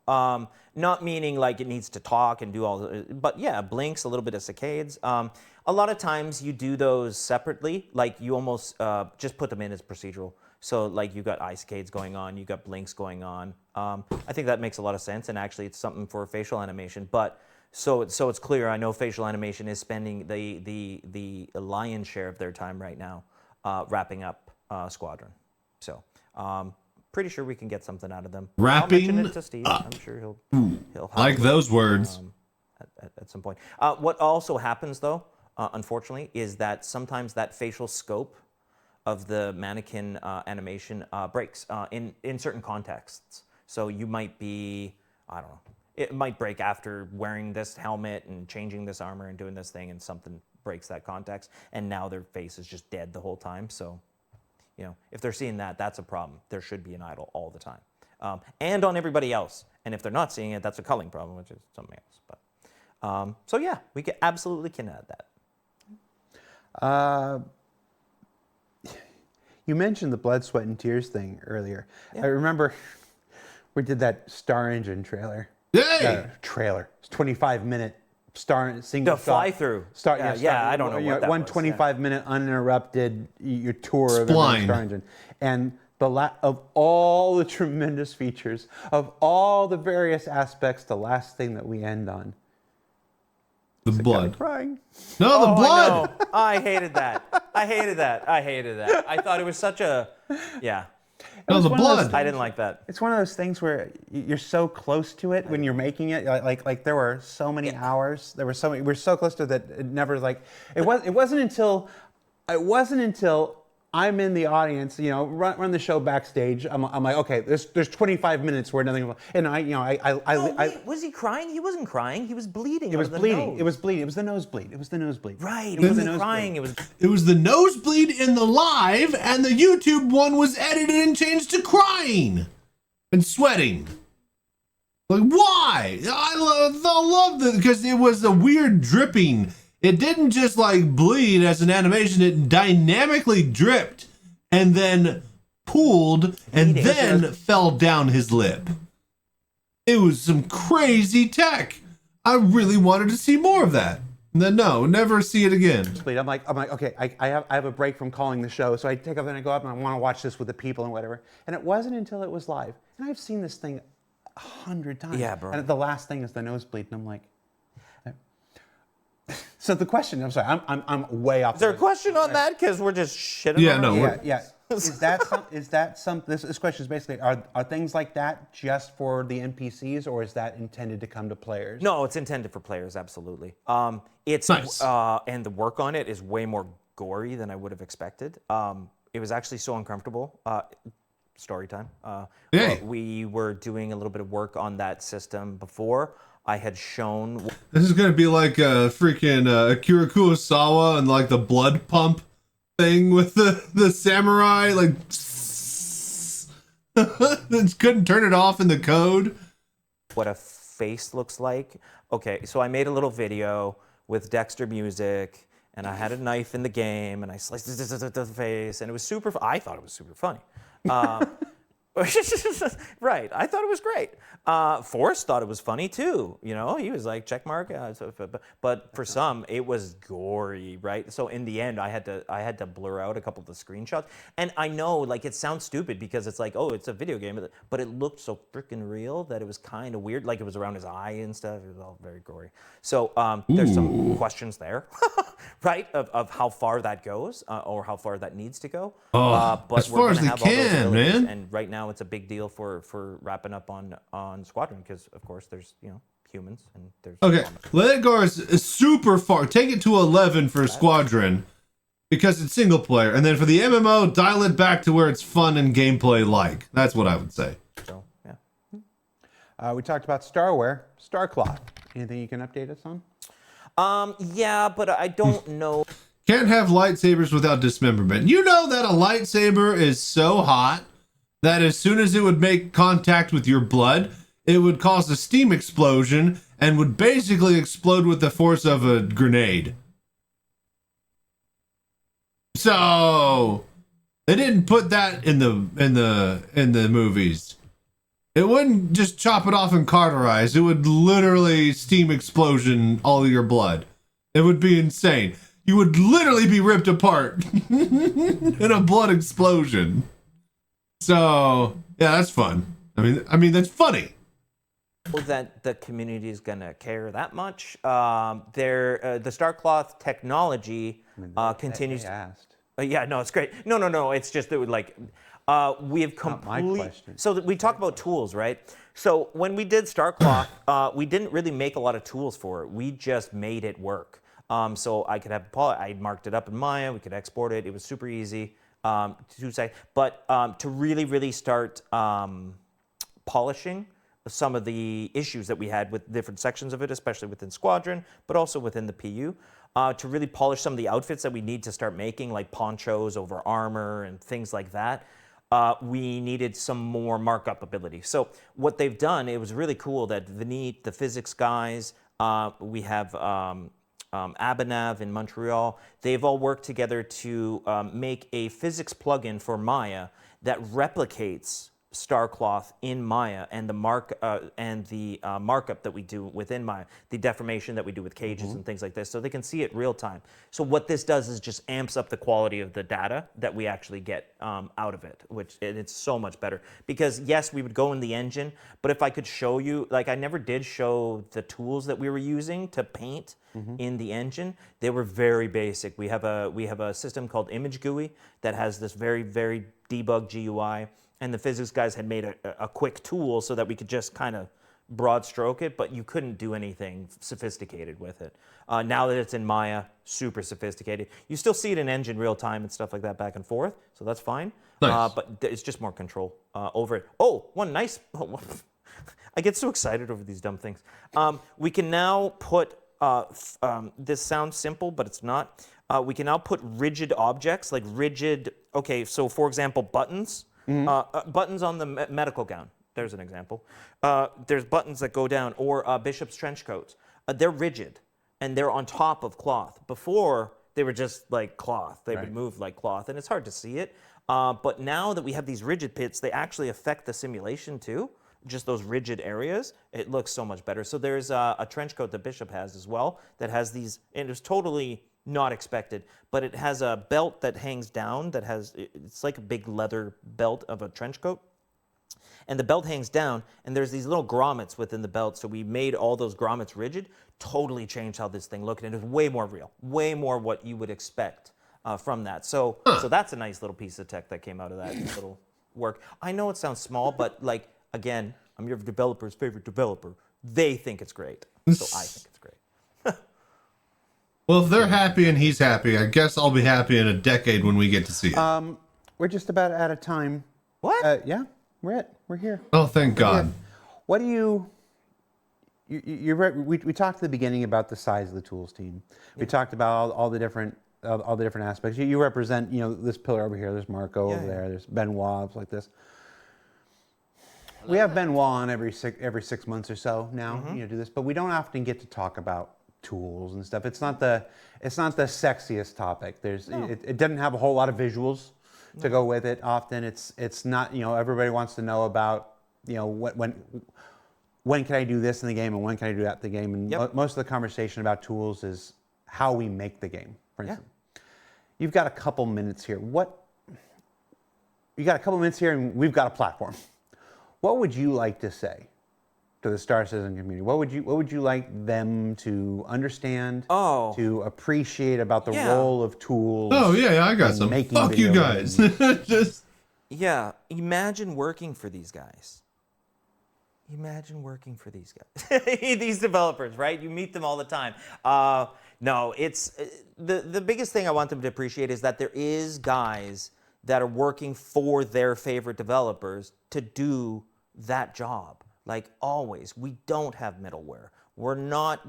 Not meaning like it needs to talk and do all the, but yeah, blinks, a little bit of saccades. A lot of times you do those separately, like you almost just put them in as procedural. So like you got eye saccades going on, you got blinks going on. I think that makes a lot of sense, and actually it's something for facial animation. But so it's clear, I know facial animation is spending the lion's share of their time right now wrapping up Squadron. So pretty sure we can get something out of them. Wrapping I'll mention it to Steve. up. I'm sure he'll like those words. At some point. What also happens though, unfortunately, is that sometimes that facial scope of the mannequin animation breaks in certain contexts. So you might be, I don't know, it might break after wearing this helmet and changing this armor and doing this thing, and something breaks that context, and now their face is just dead the whole time. So, if they're seeing that, that's a problem. There should be an idle all the time, and on everybody else. And if they're not seeing it, that's a culling problem, which is something else. But so yeah, we absolutely can add that. You mentioned the blood, sweat, and tears thing earlier. Yeah. I remember we did that Star Engine trailer. Yay! Trailer. It's 25-minute single The fly-through. I don't know what that was, 125-minute uninterrupted your tour of Spline. every Star Engine, and of all the tremendous features, of all the various aspects, the last thing that we end on. The blood. Crying. No, the blood. I know. I hated that. I hated that. I thought it was such a, yeah. No, the one of those blood. I didn't like that. It's one of those things where you're so close to it when you're making it. Like there were so many hours. There were so many. We were so close to it that it never It wasn't until I'm in the audience, run the show backstage. I'm like, okay, there's 25 minutes where nothing, and Was he crying? He wasn't crying. He was bleeding. It was bleeding. It was bleeding. It was the nosebleed. Right. It was wasn't crying. It was. It was the nosebleed in the live, and the YouTube one was edited and changed to crying and sweating. Like, why? I love that because it was a weird dripping. It didn't just like bleed as an animation. It dynamically dripped and then pooled and then fell down his lip. It was some crazy tech. I really wanted to see more of that. And then no, never see it again. I'm like, okay, I have a break from calling the show, so I take up and I go up and I want to watch this with the people and whatever. And it wasn't until it was live, and I've seen this thing 100 times. Yeah, bro. And the last thing is the nosebleed, and I'm like. So the question, I'm sorry, I'm way off. Is there a question on that? Because we're just shitting. Yeah, on no, it. we're- Yeah. Is that some? This question is basically: are things like that just for the NPCs, or is that intended to come to players? No, it's intended for players, absolutely. It's Nice. And the work on it is way more gory than I would have expected. It was actually so uncomfortable. Story time. Yay. We were doing a little bit of work on that system before. I had shown. This is gonna be like a freaking Akira Kurosawa and like the blood pump thing with the samurai, like couldn't turn it off in the code. What a face looks like. Okay, so I made a little video with Dexter music, and I had a knife in the game, and I sliced the face, and it was super. I thought it was super funny. Right, I thought it was great. Forrest thought it was funny too. He was like, check mark. But for some, it was gory, right? So in the end, I had to blur out a couple of the screenshots. And I know, like, it sounds stupid because it's like, oh, it's a video game, but it looked so freaking real that it was kind of weird. Like it was around his eye and stuff. It was all very gory. So there's some questions there, right? Of how far that goes or how far that needs to go. But as far as they can, man. And right now, it's a big deal for wrapping up on Squadron because, of course, there's humans and there's. Okay, let it go is super far. Take it to 11 for Squadron because it's single player, and then for the MMO, dial it back to where it's fun and gameplay like. That's what I would say. So yeah. We talked about Starware, Starcloth. Anything you can update us on? Yeah, but I don't know. Can't have lightsabers without dismemberment. You know that a lightsaber is so hot that as soon as it would make contact with your blood, it would cause a steam explosion and would basically explode with the force of a grenade. So they didn't put that in the movies. It wouldn't just chop it off and cauterize. It would literally steam explosion all of your blood. It would be insane. You would literally be ripped apart in a blood explosion. So yeah, that's fun. I mean that's funny. That the community is gonna care that much. The Starcloth technology continues. They asked. Yeah, no, it's great. No. It's just that we have Not my complete. question. So we talk about tools, right? So when we did Starcloth, we didn't really make a lot of tools for it. We just made it work. So I could have I marked it up in Maya. We could export it. It was super easy to say. But to really start polishing some of the issues that we had with different sections of it, especially within Squadron, but also within the PU, to really polish some of the outfits that we need to start making, like ponchos over armor and things like that. We needed some more markup ability. So what they've done, it was really cool that Vineet, the physics guys, we have Abhinav in Montreal, they've all worked together to make a physics plugin for Maya that replicates StarCloth in Maya and the markup that we do within Maya, the deformation that we do with cages and things like this, so they can see it real time. So what this does is just amps up the quality of the data that we actually get out of it, and it's so much better. Because yes, we would go in the engine, but if I could show you, like I never did show the tools that we were using to paint in the engine. They were very basic. We have a system called Image GUI that has this very, very debug GUI. And the physics guys had made a quick tool so that we could just kind of broad stroke it, but you couldn't do anything sophisticated with it. Now that it's in Maya, super sophisticated. You still see it in engine real time and stuff like that back and forth, so that's fine. Nice. But it's just more control over it. Oh, one nice, I get so excited over these dumb things. We can now put, this sounds simple, but it's not. We can now put rigid objects, like rigid, okay, so for example, buttons. Buttons on the medical gown. There's an example. There's buttons that go down, or bishop's trench coats. They're rigid, and they're on top of cloth. Before, they were just like cloth. They would move like cloth, and it's hard to see it. But now that we have these rigid pits, they actually affect the simulation too. Just those rigid areas, it looks so much better. So there's a trench coat that Bishop has as well that has these, and it's totally not expected, but it has a belt that hangs down that has, it's like a big leather belt of a trench coat. And the belt hangs down, and there's these little grommets within the belt. So we made all those grommets rigid, totally changed how this thing looked, and it was way more real, way more what you would expect from that. So that's a nice little piece of tech that came out of that little work. I know it sounds small, but like, again, I'm your developer's favorite developer. They think it's great, so I think it's great. Well, if they're happy and he's happy, I guess I'll be happy in a decade when we get to see it. We're just about out of time. What? Yeah, we're here. Oh, thank God. What do we talked at the beginning about the size of the tools team. We talked about all the different aspects. You represent, this pillar over here. There's Marco over there. There's Benoit like this. We have Benoit on every 6 months or so now. Do this, but we don't often get to talk about tools and stuff. It's not the sexiest topic. It doesn't have a whole lot of visuals to go with it. Often it's not, everybody wants to know about, when can I do this in the game and when can I do that in the game. And most of the conversation about tools is how we make the game, for instance. You've got a couple minutes here. You got a couple minutes here and we've got a platform. What would you like to say to the Star Citizen community? What would you like them to understand, to appreciate about the role of tools? Oh yeah, I got some. Fuck you guys. Just imagine working for these guys. Imagine working for these guys. These developers, right? You meet them all the time. No, it's the biggest thing I want them to appreciate is that there is guys that are working for their favorite developers to do that job. Like always, we don't have middleware. We're not,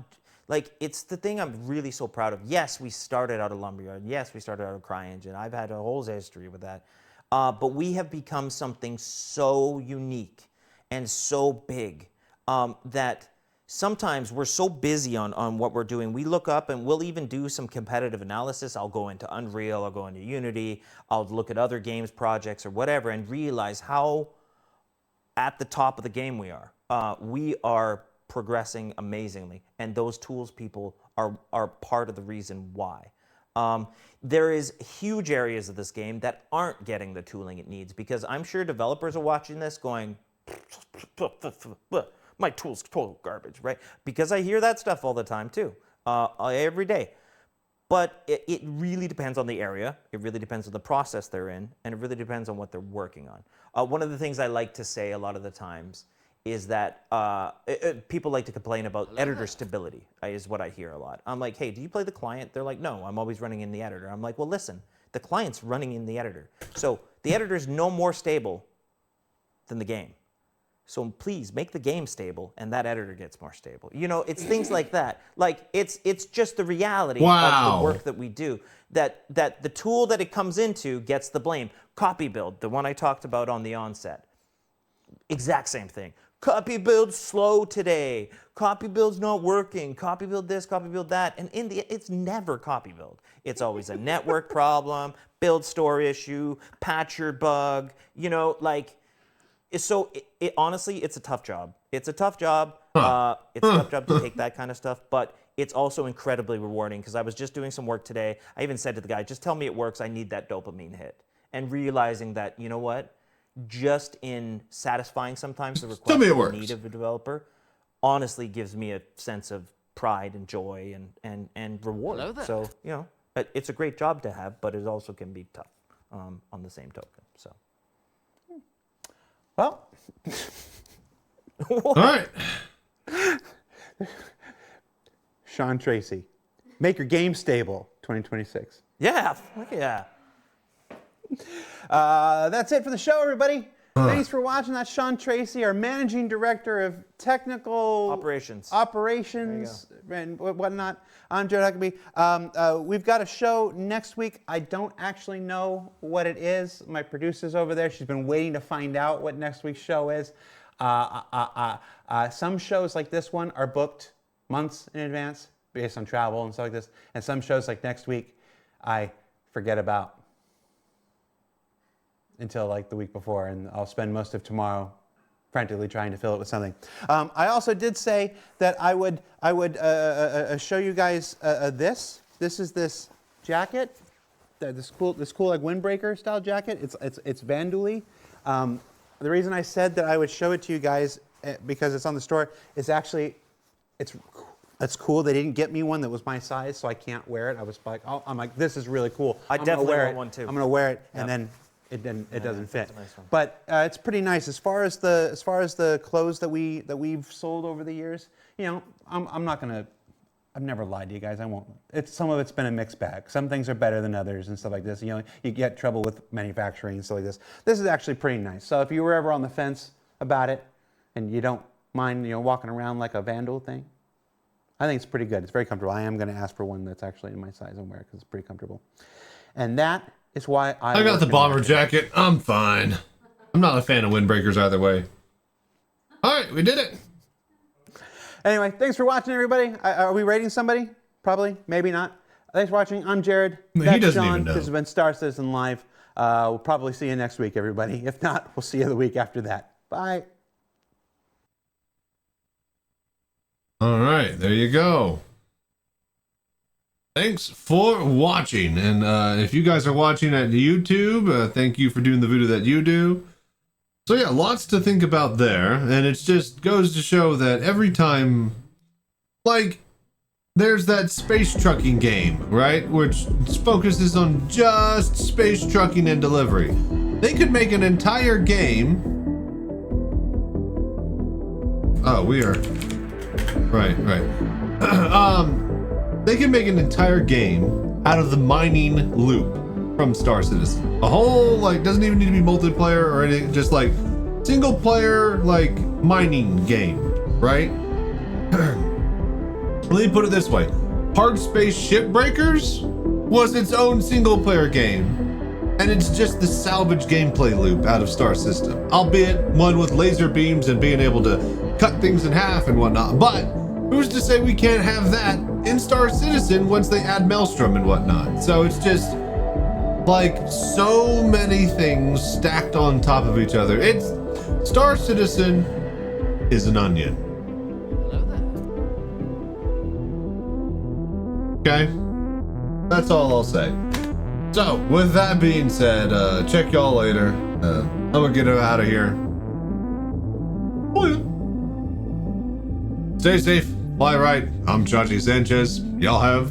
like, it's the thing I'm really so proud of. Yes, we started out of Lumberyard. Yes, we started out of CryEngine. I've had a whole history with that. But we have become something so unique and so big that sometimes we're so busy on what we're doing. We look up and we'll even do some competitive analysis. I'll go into Unreal, I'll go into Unity, I'll look at other games projects or whatever and realize how at the top of the game we are. We are progressing amazingly, and those tools people are part of the reason why. There is huge areas of this game that aren't getting the tooling it needs, because I'm sure developers are watching this going, my tool's total garbage, right? Because I hear that stuff all the time too, every day. But it really depends on the area, it really depends on the process they're in, and it really depends on what they're working on. One of the things I like to say a lot of the times is that people like to complain about editor stability, is what I hear a lot. I'm like, hey, do you play the client? They're like, no, I'm always running in the editor. I'm like, well, listen, the client's running in the editor. So the editor is no more stable than the game. So please make the game stable, and that editor gets more stable. It's things like that. Like it's just the reality of the work that we do. That the tool that it comes into gets the blame. Copy build, the one I talked about on the onset. Exact same thing. Copy build's slow today. Copy build's not working. Copy build this, copy build that. And it's never copy build. It's always a network problem, build store issue, patcher bug. Honestly, it's a tough job. It's a tough job. It's a tough job to take that kind of stuff, but it's also incredibly rewarding because I was just doing some work today. I even said to the guy, just tell me it works. I need that dopamine hit. And realizing that, you know what? Just in satisfying sometimes the request and need of a developer, honestly gives me a sense of pride and joy and reward. So, you know, it's a great job to have, but it also can be tough on the same token. So, Well, All right. Sean Tracy, make your game stable 2026. yeah, yeah. That's it for the show, everybody. Thanks for watching. That's Sean Tracy, our Managing Director of Technical Operations and whatnot. I'm Jared Huckabee. We've got a show next week. I don't actually know what it is. My producer's over there. She's been waiting to find out what next week's show is. Some shows like this one are booked months in advance based on travel and stuff like this. And some shows like next week, I forget about until like the week before, and I'll spend most of tomorrow frantically trying to fill it with something. I also did say that I would show you guys this. This is this jacket, this cool like windbreaker style jacket. It's Vanduli. The reason I said that I would show it to you guys because it's on the store is actually it's cool. They didn't get me one that was my size, so I can't wear it. I was like, oh, I'm like, this is really cool. I definitely want one too. I'm gonna wear it, and then it doesn't fit. Nice, but it's pretty nice as far as the clothes that we've sold over the years. You know, I'm not gonna. I've never lied to you guys. I won't. Some of it's been a mixed bag. Some things are better than others and stuff like this. You know, you get trouble with manufacturing and stuff like this. This is actually pretty nice. So if you were ever on the fence about it and you don't mind, you know, walking around like a Vandal thing, I think it's pretty good. It's very comfortable. I am going to ask for one that's actually in my size and wear it because it's pretty comfortable. And that is why I got the bomber jacket. I'm fine. I'm not a fan of windbreakers either way. All right, we did it. Anyway, thanks for watching, everybody. Are we rating somebody? Probably, maybe not. Thanks for watching. I'm Jared. He doesn't Sean. even know. This has been Star Citizen Live. We'll probably see you next week, everybody. If not, we'll see you the week after that. Bye. All right, there you go. Thanks for watching. And if you guys are watching at YouTube, thank you for doing the voodoo that you do. So yeah, lots to think about there. And it just goes to show that every time, like, there's that space trucking game, right? Which focuses on just space trucking and delivery. They could make an entire game. Oh, we are. Right. They can make an entire game out of the mining loop from Star Citizen. A whole, like, doesn't even need to be multiplayer or anything, just like single player, like, mining game, right? Let me put it this way. Hard Space Shipbreakers was its own single player game, and it's just the salvage gameplay loop out of Star System, albeit one with laser beams and being able to cut things in half and whatnot. But who's to say we can't have that in Star Citizen once they add Maelstrom and whatnot? So it's just like so many things stacked on top of each other. It's Star Citizen is an onion. Okay, that's all I'll say. So with that being said, check y'all later. I'm gonna get out of here. Stay safe, fly right. I'm Chachi Sanchez. Y'all have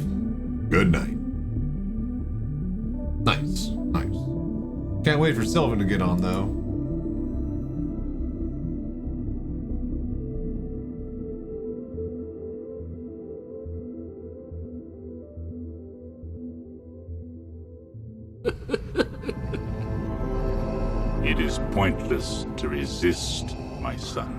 good night. Nice. Can't wait for Sylvan to get on though. It is pointless to resist, my son.